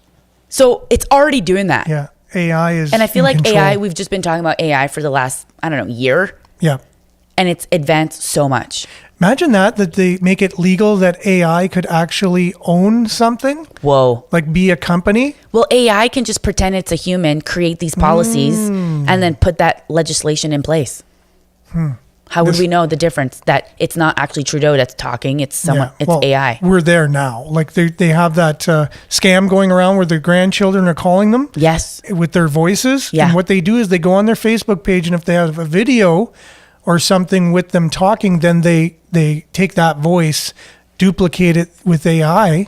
Speaker 6: So it's already doing that.
Speaker 5: Yeah, AI is.
Speaker 6: And I feel like
Speaker 5: control.
Speaker 6: AI. We've just been talking about AI for the last year.
Speaker 5: Yeah.
Speaker 6: And it's advanced so much.
Speaker 5: Imagine that they make it legal that AI could actually own something.
Speaker 6: Whoa.
Speaker 5: Like be a company.
Speaker 6: Well, AI can just pretend it's a human, create these policies, and then put that legislation in place. How would we know the difference that it's not actually Trudeau that's talking, it's someone, AI?
Speaker 5: We're there now. Like they have that scam going around where their grandchildren are calling them.
Speaker 6: Yes.
Speaker 5: With their voices.
Speaker 6: Yeah.
Speaker 5: And what they do is they go on their Facebook page, and if they have a video or something with them talking, then they take that voice, duplicate it with AI,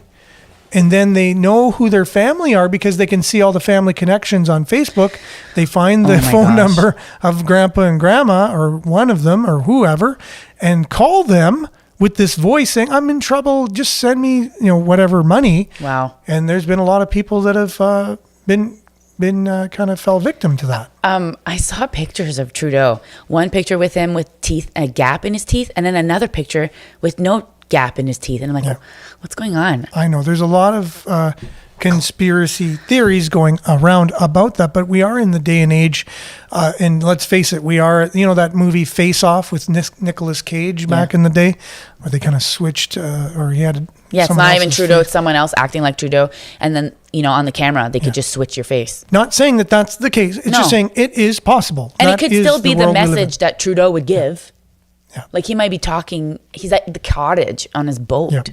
Speaker 5: and then they know who their family are because they can see all the family connections on Facebook. They find the phone number of grandpa and grandma, or one of them, or whoever, and call them with this voice saying, I'm in trouble, just send me, whatever money.
Speaker 6: Wow.
Speaker 5: And there's been a lot of people that have been kind of fell victim to that.
Speaker 6: I saw pictures of Trudeau. One picture with him with teeth, a gap in his teeth, and then another picture with no gap in his teeth. And I'm like, what's going on?
Speaker 5: I know there's a lot of conspiracy theories going around about that, but we are in the day and age, and let's face it, we are, that movie Face Off with Nicolas Cage back in the day, where they kind of switched, or he had
Speaker 6: it's not even Trudeau, it's someone else acting like Trudeau, and then on the camera they could just switch your face.
Speaker 5: Not saying that that's the case, it's just saying it is possible.
Speaker 6: And
Speaker 5: that
Speaker 6: it could still be the message that Trudeau would give.
Speaker 5: Yeah.
Speaker 6: Like he might be talking, he's at the cottage on his boat.
Speaker 5: Yeah.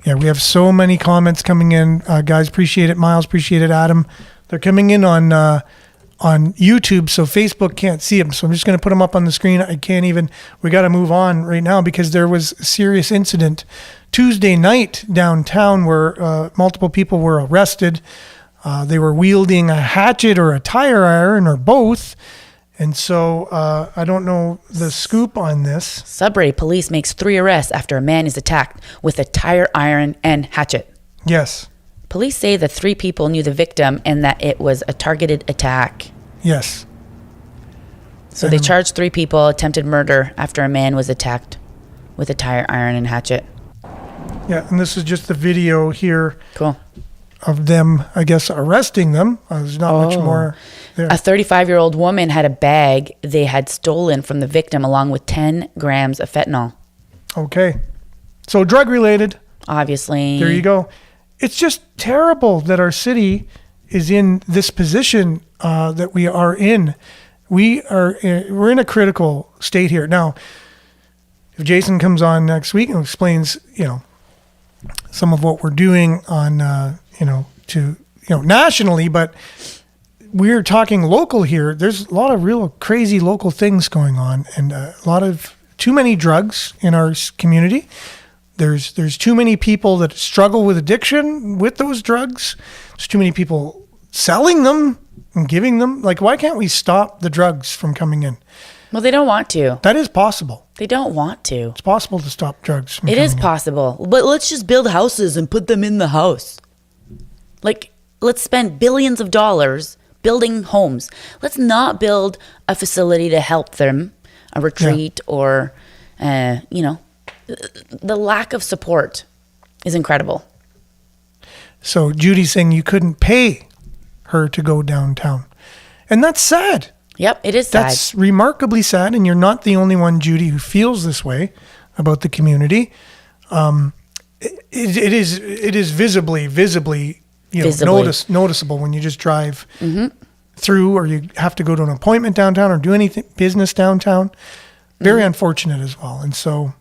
Speaker 5: Yeah, we have so many comments coming in. Guys, appreciate it. Miles, appreciate it. Adam, they're coming in on YouTube, so Facebook can't see them. So I'm just going to put them up on the screen. I can't even. We got to move on right now because there was a serious incident Tuesday night downtown where multiple people were arrested. They were wielding a hatchet or a tire iron or both. And so I don't know the scoop on this.
Speaker 6: Sudbury police makes 3 arrests after a man is attacked with a tire iron and hatchet.
Speaker 5: Yes.
Speaker 6: Police say the 3 people knew the victim and that it was a targeted attack.
Speaker 5: Yes.
Speaker 6: So they charged 3 people attempted murder after a man was attacked with a tire iron and hatchet.
Speaker 5: Yeah, and this is just the video here.
Speaker 6: Cool.
Speaker 5: Of them, I guess, arresting them. There's not much more there.
Speaker 6: A 35-year-old woman had a bag they had stolen from the victim along with 10 grams of fentanyl.
Speaker 5: Okay. So drug related.
Speaker 6: Obviously.
Speaker 5: There you go. It's just terrible that our city is in this position that we are in. We're in a critical state here. Now, if Jason comes on next week and explains, some of what we're doing on, nationally, but we're talking local here. There's a lot of real crazy local things going on and a lot of too many drugs in our community. There's too many people that struggle with addiction with those drugs. There's too many people selling them and giving them. Like, why can't we stop the drugs from coming in?
Speaker 6: Well, they don't want to.
Speaker 5: That is possible.
Speaker 6: They don't want to.
Speaker 5: It's possible to stop drugs from
Speaker 6: It
Speaker 5: coming
Speaker 6: is
Speaker 5: in.
Speaker 6: possible. But let's just build houses and put them in the house. Like, let's spend billions of dollars building homes. Let's not build a facility to help them, a retreat or, the lack of support is incredible.
Speaker 5: So Judy's saying you couldn't pay her to go downtown. And that's sad.
Speaker 6: Yep, it is sad.
Speaker 5: That's remarkably sad, and you're not the only one, Judy, who feels this way about the community. It is visibly noticeable when you just drive through, or you have to go to an appointment downtown or do anything business downtown. Very unfortunate as well. And so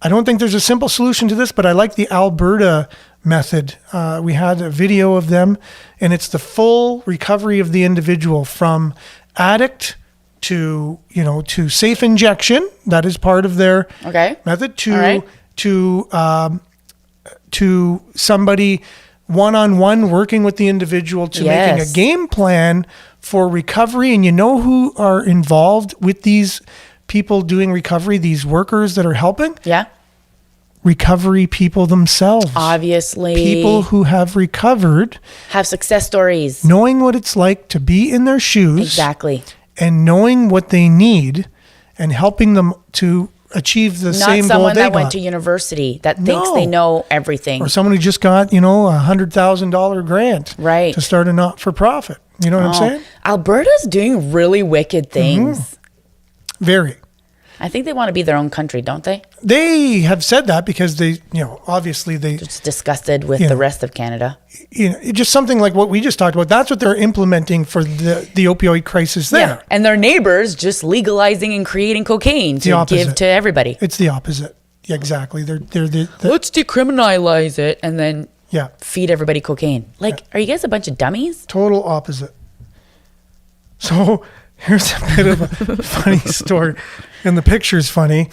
Speaker 5: I don't think there's a simple solution to this, but I like the Alberta method. We had a video of them, and it's the full recovery of the individual from addict to safe injection. That is part of their method to somebody one-on-one working with the individual to making a game plan for recovery. And you know who are involved with these people doing recovery, these workers that are helping?
Speaker 6: Yeah.
Speaker 5: Recovery people themselves.
Speaker 6: Obviously.
Speaker 5: People who have recovered.
Speaker 6: Have success stories.
Speaker 5: Knowing what it's like to be in their shoes.
Speaker 6: Exactly.
Speaker 5: And knowing what they need and helping them to achieve the same goal they got. Not
Speaker 6: someone that went to university that thinks they know everything.
Speaker 5: Or someone who just got, $100,000 grant.
Speaker 6: Right.
Speaker 5: To start a not-for-profit. You know what I'm saying?
Speaker 6: Alberta's doing really wicked things.
Speaker 5: Very.
Speaker 6: I think they want to be their own country, don't they?
Speaker 5: They have said that because they, obviously they're
Speaker 6: just disgusted with the rest of Canada.
Speaker 5: Just something like what we just talked about. That's what they're implementing for the opioid crisis there.
Speaker 6: Yeah. And their neighbors just legalizing and creating cocaine to give to everybody.
Speaker 5: It's the opposite. Yeah, exactly. They're
Speaker 6: let's decriminalize it and then feed everybody cocaine. Are you guys a bunch of dummies?
Speaker 5: Total opposite. So here's a bit of a funny story. And the picture's funny.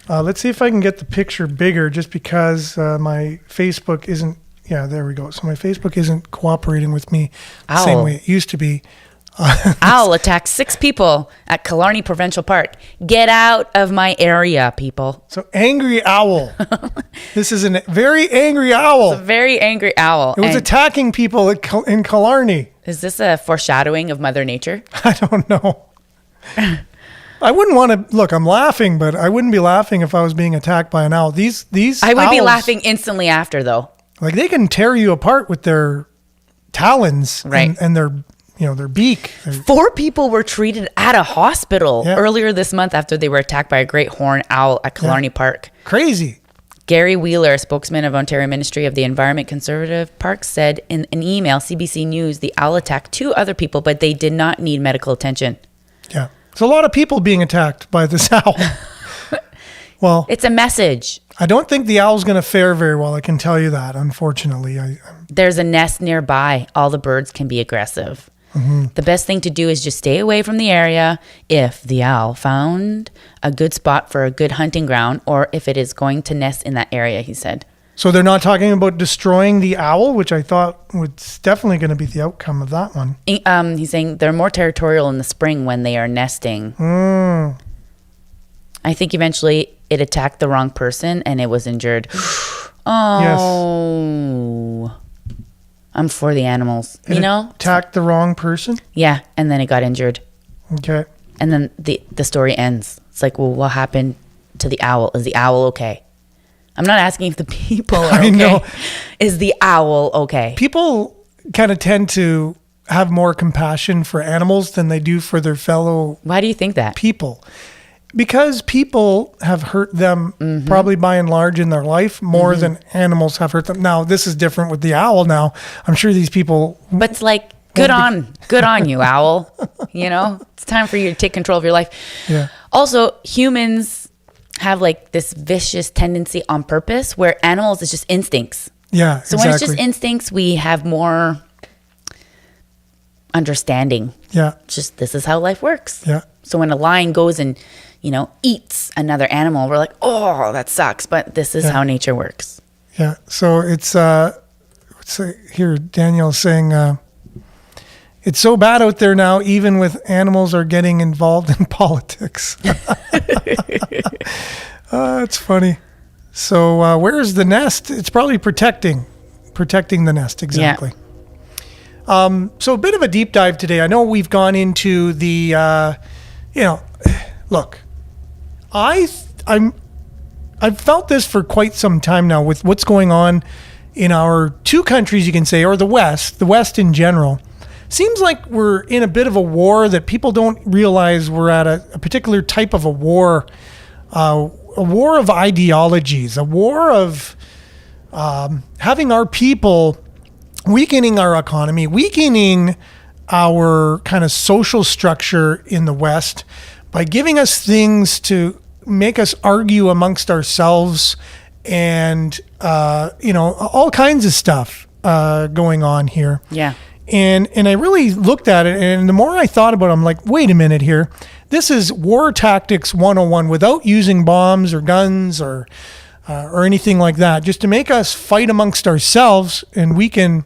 Speaker 5: Let's see if I can get the picture bigger just because my Facebook isn't. Yeah, there we go. So my Facebook isn't cooperating with me the same way it used to be.
Speaker 6: Owl attacked 6 people at Killarney Provincial Park. Get out of my area, people.
Speaker 5: So angry owl. This is a very angry owl.
Speaker 6: It's a very angry owl.
Speaker 5: It was attacking people in Killarney.
Speaker 6: Is this a foreshadowing of Mother Nature?
Speaker 5: I don't know. I wouldn't want to look. I'm laughing, but I wouldn't be laughing if I was being attacked by an owl. These
Speaker 6: I would
Speaker 5: owls,
Speaker 6: be laughing instantly after, though.
Speaker 5: Like they can tear you apart with their talons,
Speaker 6: right?
Speaker 5: And their their beak.
Speaker 6: 4 people were treated at a hospital earlier this month after they were attacked by a great horned owl at Killarney Park.
Speaker 5: Crazy.
Speaker 6: Gary Wheeler, spokesman of Ontario Ministry of the Environment Conservative Parks, said in an email, CBC News, the owl attacked 2 other people, but they did not need medical attention.
Speaker 5: Yeah. There's a lot of people being attacked by this owl. Well,
Speaker 6: It's a message.
Speaker 5: I don't think the owl's going to fare very well. I can tell you that, unfortunately.
Speaker 6: There's a nest nearby. All the birds can be aggressive. The best thing to do is just stay away from the area if the owl found a good spot for a good hunting ground, or if it is going to nest in that area, he said.
Speaker 5: So they're not talking about destroying the owl, which I thought was definitely going to be the outcome of that one.
Speaker 6: He's saying they're more territorial in the spring when they are nesting. I think eventually it attacked the wrong person and it was injured. Oh. Yes. I'm for the animals.
Speaker 5: It attacked the wrong person?
Speaker 6: Yeah, and then it got injured.
Speaker 5: Okay.
Speaker 6: And then the story ends. It's like, well, what happened to the owl? Is the owl okay? I'm not asking if the people are okay. I know. Is the owl okay?
Speaker 5: People kind of tend to have more compassion for animals than they do for their fellow
Speaker 6: Why do you think that?
Speaker 5: people. Because people have hurt them probably by and large in their life more than animals have hurt them. Now, this is different with the owl now. I'm sure these people...
Speaker 6: But it's like, good on you, owl. It's time for you to take control of your life.
Speaker 5: Yeah.
Speaker 6: Also, humans have like this vicious tendency on purpose, where animals is just instincts.
Speaker 5: Yeah,
Speaker 6: So when it's just instincts, we have more understanding.
Speaker 5: Yeah.
Speaker 6: Just this is how life works.
Speaker 5: Yeah.
Speaker 6: So when a lion goes and, eats another animal, we're like, oh, that sucks. But this is how nature works.
Speaker 5: Yeah. So it's here, Danielle's saying, it's so bad out there now, even with animals are getting involved in politics. It's funny. So where's the nest? It's probably protecting the nest. Exactly. Yeah. So a bit of a deep dive today. I know we've gone into the, look, I've felt this for quite some time now with what's going on in our two countries, you can say, or the West in general. Seems like we're in a bit of a war that people don't realize we're at a particular type of a war of ideologies, a war of having our people weakening our economy, weakening our kind of social structure in the West by giving us things to make us argue amongst ourselves and, all kinds of stuff going on here.
Speaker 6: Yeah.
Speaker 5: And I really looked at it, and the more I thought about it, I'm like, wait a minute here. This is war tactics 101 without using bombs or guns or anything like that, just to make us fight amongst ourselves and weaken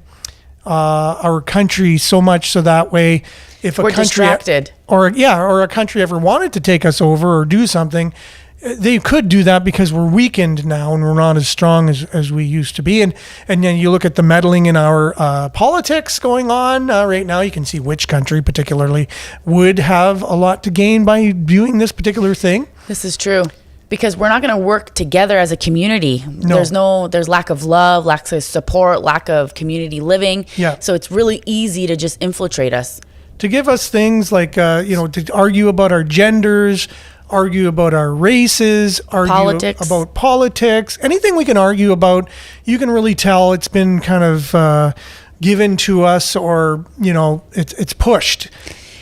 Speaker 5: our country so much so that way if
Speaker 6: we're distracted
Speaker 5: or a country ever wanted to take us over or do something, they could do that because we're weakened now and we're not as strong as we used to be. And then you look at the meddling in our politics going on right now. You can see which country particularly would have a lot to gain by doing this particular thing.
Speaker 6: This is true. Because we're not going to work together as a community. No. There's lack of love, lack of support, lack of community living.
Speaker 5: Yeah.
Speaker 6: So it's really easy to just infiltrate us.
Speaker 5: To give us things like, to argue about our genders, argue about our races, argue about politics, anything we can argue about, you can really tell it's been kind of given to us or, it's pushed.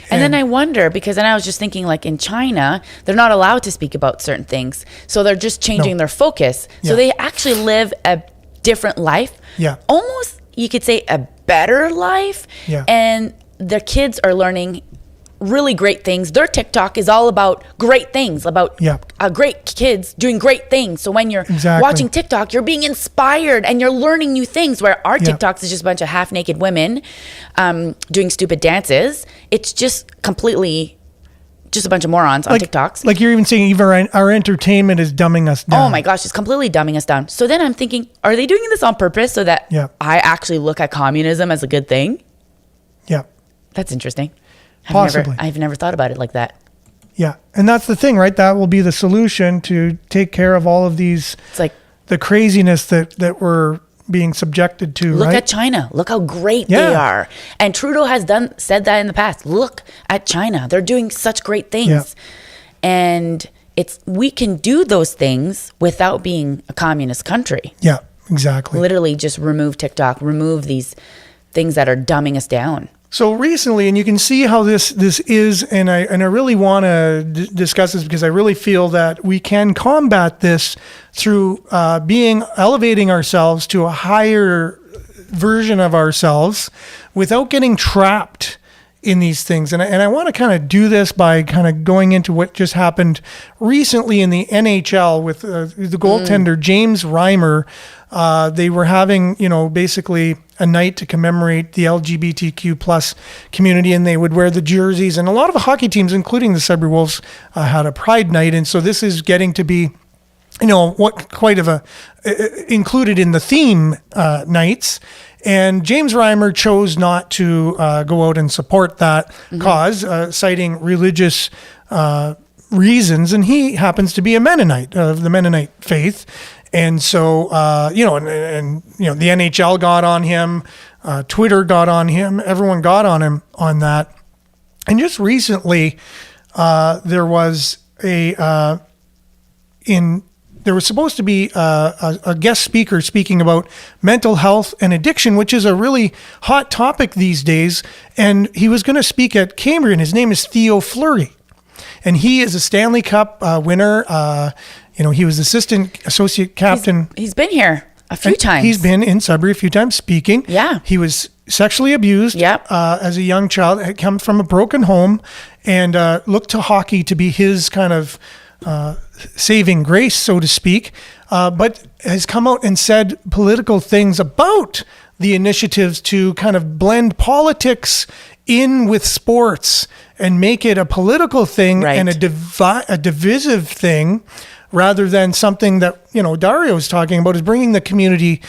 Speaker 6: And then I wonder, because then I was just thinking, like in China, they're not allowed to speak about certain things. So they're just changing their focus.
Speaker 5: Yeah.
Speaker 6: So they actually live a different life.
Speaker 5: Yeah.
Speaker 6: Almost, you could say, a better life.
Speaker 5: Yeah.
Speaker 6: And their kids are learning really great things. Their TikTok is all about great things, about great kids doing great things. So when you're watching TikTok, you're being inspired and you're learning new things, where our TikToks is just a bunch of half-naked women doing stupid dances. It's just completely just a bunch of morons on TikToks.
Speaker 5: Like you're even saying even our entertainment is dumbing us down.
Speaker 6: Oh my gosh, it's completely dumbing us down. So then I'm thinking, are they doing this on purpose so that I actually look at communism as a good thing?
Speaker 5: Yeah.
Speaker 6: That's interesting.
Speaker 5: Possibly.
Speaker 6: I've never thought about it like that.
Speaker 5: Yeah. And that's the thing, right? That will be the solution to take care of all of these,
Speaker 6: it's like
Speaker 5: the craziness that we're being subjected to,
Speaker 6: Look
Speaker 5: right?
Speaker 6: at China. Look how great they are. And Trudeau has said that in the past. Look at China. They're doing such great things.
Speaker 5: Yeah.
Speaker 6: And we can do those things without being a communist country.
Speaker 5: Yeah, exactly.
Speaker 6: Literally just remove TikTok, remove these things that are dumbing us down.
Speaker 5: So recently, and you can see how this is, and I really want to discuss this because I really feel that we can combat this through elevating ourselves to a higher version of ourselves without getting trapped in these things. And I want to kind of do this by kind of going into what just happened recently in the NHL with the goaltender James Reimer. They were having, basically a night to commemorate the LGBTQ plus community, and they would wear the jerseys. And a lot of hockey teams, including the Sudbury Wolves, had a pride night. And so this is getting to be, included in the theme nights. And James Reimer chose not to go out and support that cause, citing religious reasons. And he happens to be a Mennonite, of the Mennonite faith. And so, the NHL got on him, Twitter got on him, everyone got on him on that. And just recently, there was there was supposed to be a guest speaker speaking about mental health and addiction, which is a really hot topic these days. And he was going to speak at Cambrian. His name is Theo Fleury, and he is a Stanley Cup winner. He was associate captain.
Speaker 6: He's been here a few times.
Speaker 5: He's been in Sudbury a few times speaking.
Speaker 6: Yeah.
Speaker 5: He was sexually abused as a young child, had come from a broken home, and looked to hockey to be his kind of saving grace, so to speak, but has come out and said political things about the initiatives to kind of blend politics in with sports and make it a political thing and a divisive thing, rather than something that, Dario was talking about, is bringing the community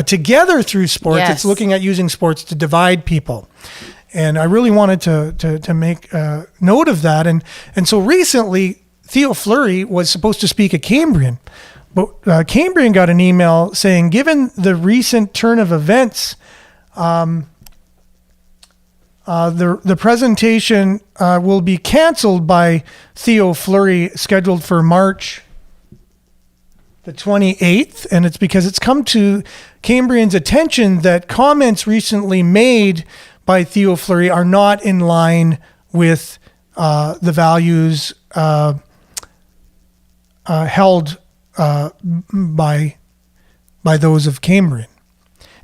Speaker 5: together through sports.
Speaker 6: Yes.
Speaker 5: It's looking at using sports to divide people. And I really wanted to make note of that. And so recently, Theo Fleury was supposed to speak at Cambrian, but Cambrian got an email saying, given the recent turn of events, the presentation will be canceled by Theo Fleury, scheduled for March the 28th, and it's because it's come to Cambrian's attention that comments recently made by Theo Fleury are not in line with the values held by those of Cambrian.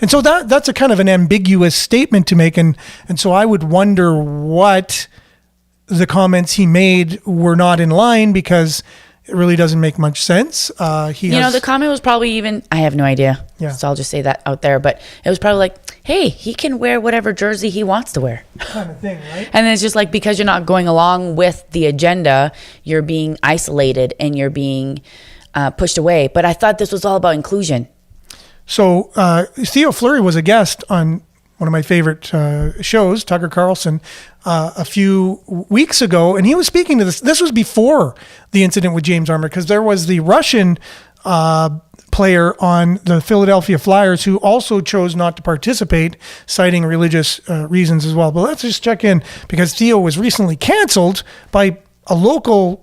Speaker 5: And so that's a kind of an ambiguous statement to make, and so I would wonder what the comments he made were not in line, because it really doesn't make much sense.
Speaker 6: The comment was probably even, I have no idea.
Speaker 5: Yeah.
Speaker 6: So I'll just say that out there. But it was probably like, hey, he can wear whatever jersey he wants to wear.
Speaker 5: Kind of thing, right?
Speaker 6: And then it's just like, because you're not going along with the agenda, you're being isolated and you're being pushed away. But I thought this was all about inclusion. So
Speaker 5: Theo Fleury was a guest on one of my favorite shows, Tucker Carlson, a few weeks ago, and he was speaking to this. This was before the incident with James Reimer, because there was the Russian player on the Philadelphia Flyers who also chose not to participate, citing religious reasons as well. But let's just check in, because Theo was recently canceled by a local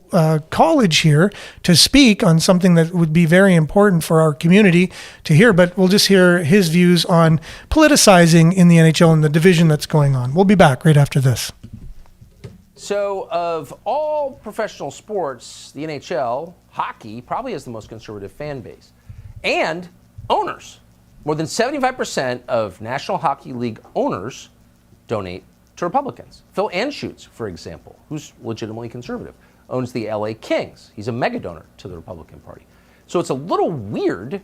Speaker 5: college here to speak on something that would be very important for our community to hear. But we'll just hear his views on politicizing in the NHL and the division that's going on. We'll be back right after this.
Speaker 4: So of all professional sports, the NHL, hockey probably has the most conservative fan base. And owners. More than 75% of National Hockey League owners donate to Republicans. Phil Anschutz, for example, who's legitimately conservative, owns the LA Kings. He's a mega donor to the Republican Party. So it's a little weird,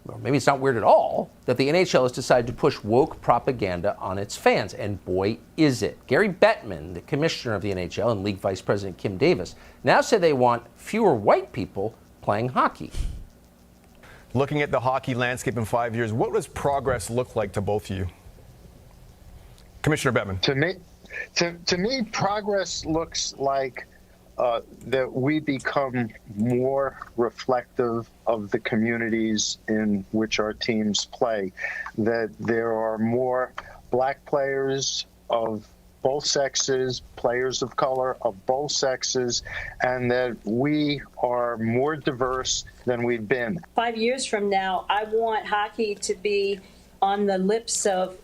Speaker 4: or maybe it's not weird at all, that the NHL has decided to push woke propaganda on its fans. And boy, is it. Gary Bettman, the commissioner of the NHL, and league vice president Kim Davis now say they want fewer white people playing hockey.
Speaker 7: Looking at the hockey landscape in 5 years, what does progress look like to both of you? Commissioner Bettman.
Speaker 8: To me, progress looks like that we become more reflective of the communities in which our teams play, that there are more black players of both sexes, players of color of both sexes, and that we are more diverse than we've been.
Speaker 9: 5 years from now, I want hockey to be on the lips of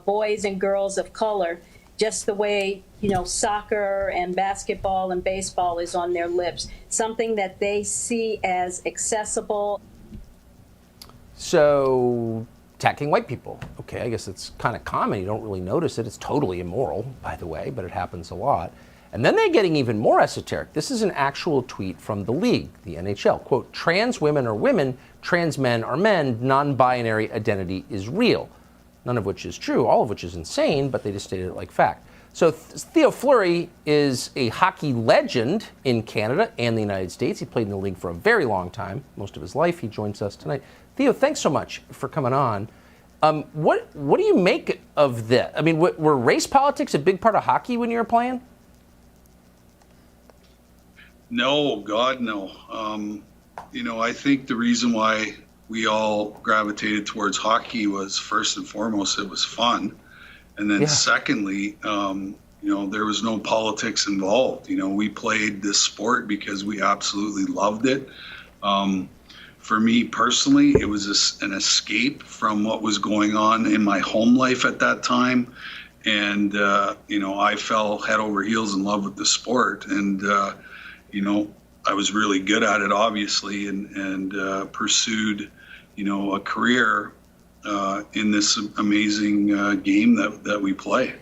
Speaker 9: boys and girls of color, just the way, soccer and basketball and baseball is on their lips, something that they see as accessible.
Speaker 4: So, attacking white people. Okay, I guess it's kind of common. You don't really notice it. It's totally immoral, by the way, but it happens a lot. And then they're getting even more esoteric. This is an actual tweet from the league, the NHL. Quote, trans women are women, trans men are men, non-binary identity is real. None of which is true, all of which is insane, but they just stated it like fact. So Theo Fleury is a hockey legend in Canada and the United States. He played in the league for a very long time, most of his life. He joins us tonight. Theo, thanks so much for coming on. What do you make of this? I mean, were race politics a big part of hockey when you were playing?
Speaker 10: No, God, no. I think the reason why we all gravitated towards hockey was, first and foremost, it was fun. And then secondly, there was no politics involved. We played this sport because we absolutely loved it. For me personally, it was an escape from what was going on in my home life at that time. And, I fell head over heels in love with the sport. And, I was really good at it, obviously, and pursued, a career in this amazing game that we play.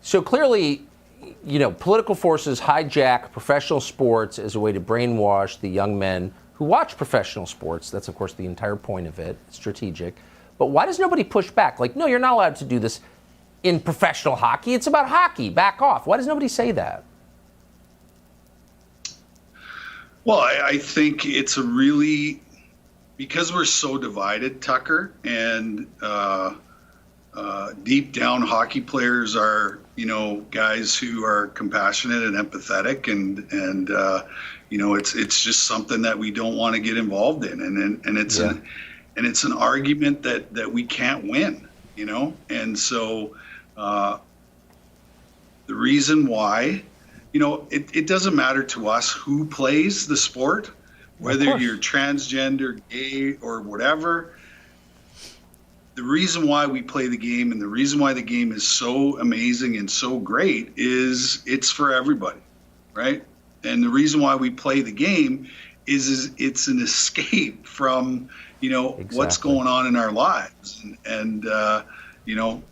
Speaker 4: So clearly, political forces hijack professional sports as a way to brainwash the young men who watch professional sports. That's, of course, the entire point of it. It's strategic. But why does nobody push back? Like, no, you're not allowed to do this in professional hockey. It's about hockey. Back off. Why does nobody say that?
Speaker 10: Well, I think it's because we're so divided, Tucker, and deep down hockey players are, guys who are compassionate and empathetic, and it's just something that we don't want to get involved in, and it's an argument that we can't win, and so the reason why. It doesn't matter to us who plays the sport, whether you're transgender, gay, or whatever. The reason why we play the game and the reason why the game is so amazing and so great is it's for everybody, right? And the reason why we play the game is it's an escape from, what's going on in our lives. And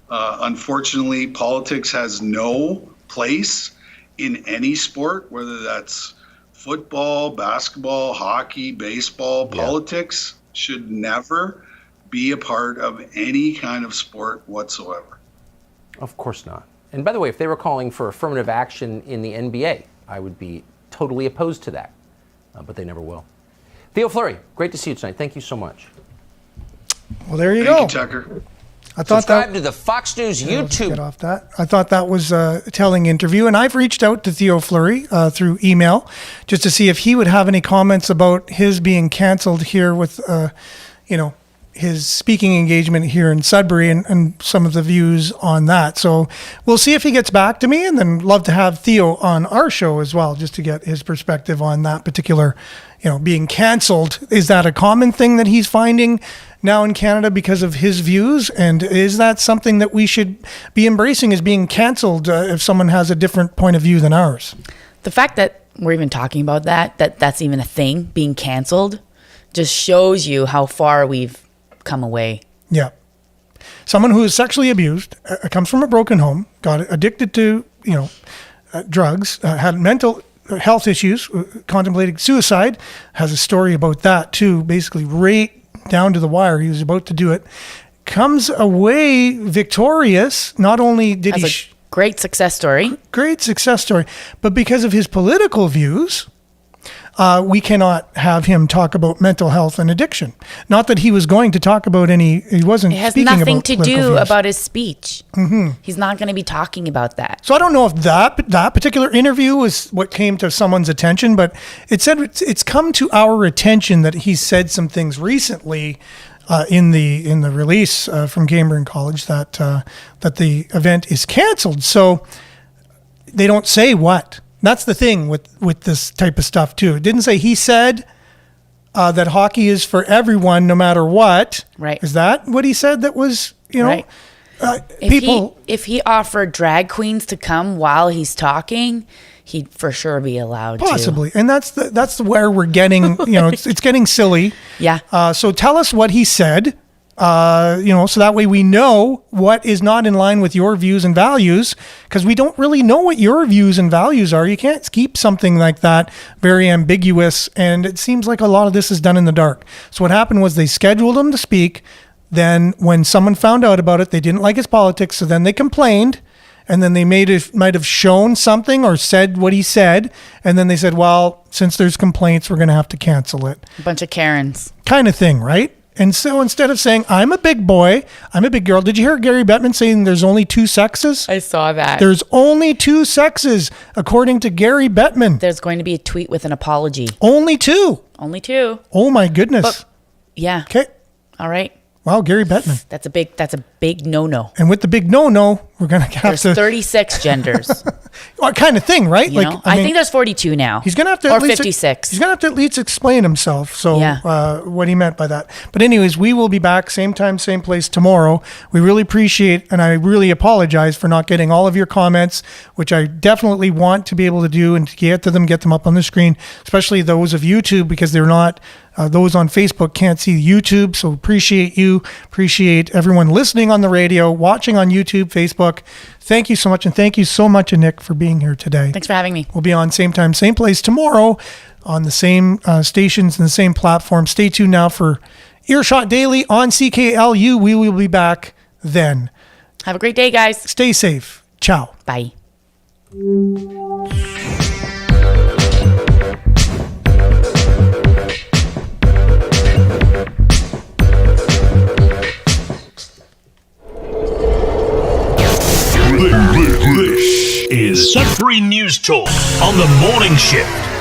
Speaker 10: unfortunately, politics has no place in any sport, whether that's football, basketball, hockey, baseball. Politics should never be a part of any kind of sport whatsoever.
Speaker 4: Of course not. And by the way, if they were calling for affirmative action in the NBA, I would be totally opposed to that, but they never will. Theo Fleury, great to see you tonight. Thank you so much.
Speaker 5: Well, there you
Speaker 10: go.
Speaker 5: Thank
Speaker 10: you, Tucker.
Speaker 5: I thought
Speaker 4: Subscribe to the Fox News YouTube.
Speaker 5: Get off that. I thought that was a telling interview, and I've reached out to Theo Fleury through email just to see if he would have any comments about his being canceled here with, his speaking engagement here in Sudbury and some of the views on that. So we'll see if he gets back to me, and then love to have Theo on our show as well, just to get his perspective on that particular, being canceled. Is that a common thing that he's finding now in Canada because of his views? And is that something that we should be embracing, as being canceled if someone has a different point of view than ours?
Speaker 6: The fact that we're even talking about that's even a thing, being canceled, just shows you how far we've come away.
Speaker 5: Yeah. Someone who is sexually abused, comes from a broken home, got addicted to, drugs, had mental health issues, contemplating suicide, has a story about that too, basically right down to the wire. He was about to do it. Comes away victorious. Not only did he...
Speaker 6: Great success story.
Speaker 5: Great success story. But because of his political views, we cannot have him talk about mental health and addiction. Not that he was going to talk about he wasn't
Speaker 6: It has
Speaker 5: speaking
Speaker 6: nothing
Speaker 5: about
Speaker 6: to
Speaker 5: political
Speaker 6: do
Speaker 5: views.
Speaker 6: about his speech.
Speaker 5: Mm-hmm.
Speaker 6: He's not going to be talking about that.
Speaker 5: So I don't know if that particular interview was what came to someone's attention, but it said it's come to our attention that he said some things recently in the release from Cambridge College that the event is canceled. So they don't say what. That's the thing with this type of stuff too. It didn't say he said that hockey is for everyone no matter what.
Speaker 6: Right.
Speaker 5: Is that what he said that was,
Speaker 6: Right. If he offered drag queens to come while he's talking, he'd for sure be allowed
Speaker 5: possibly. And that's where we're getting, it's getting silly.
Speaker 6: Yeah.
Speaker 5: So tell us what he said. So that way we know what is not in line with your views and values, because we don't really know what your views and values are. You can't keep something like that very ambiguous, and it seems like a lot of this is done in the dark. So what happened was they scheduled him to speak. Then when someone found out about it, they didn't like his politics, so then they complained, and then they might have shown something or said what he said, and then they said, well, since there's complaints, we're going to have to cancel it.
Speaker 6: A bunch of Karens.
Speaker 5: Kind of thing, right? And so instead of saying, I'm a big boy, I'm a big girl, did you hear Gary Bettman saying there's only 2 sexes?
Speaker 6: I saw that.
Speaker 5: There's only 2 sexes, according to Gary Bettman.
Speaker 6: There's going to be a tweet with an apology.
Speaker 5: Only 2?
Speaker 6: Only 2.
Speaker 5: Oh, my goodness.
Speaker 6: But, yeah.
Speaker 5: Okay.
Speaker 6: All right.
Speaker 5: Wow, Gary Bettman.
Speaker 6: That's a big no-no.
Speaker 5: And with the big no-no, we're going to have
Speaker 6: There's 36 genders.
Speaker 5: Kind of thing, right?
Speaker 6: I think there's 42 now.
Speaker 5: He's going to have to
Speaker 6: or
Speaker 5: at least
Speaker 6: 56.
Speaker 5: He's going to have to at least explain himself. So what he meant by that. But anyways, we will be back same time, same place tomorrow. We really appreciate, and I really apologize for not getting all of your comments, which I definitely want to be able to do and to get them up on the screen, especially those of YouTube, because they're not. Those on Facebook can't see YouTube, so appreciate you. Appreciate everyone listening on the radio, watching on YouTube, Facebook. Thank you so much, and thank you so much, Nick, for being here today.
Speaker 6: Thanks for having me.
Speaker 5: We'll be on same time, same place tomorrow on the same stations and the same platform. Stay tuned now for Earshot Daily on CKLU. We will be back then.
Speaker 6: Have a great day, guys.
Speaker 5: Stay safe. Ciao.
Speaker 6: Bye.
Speaker 1: This is Sudbury News Talk on the morning shift.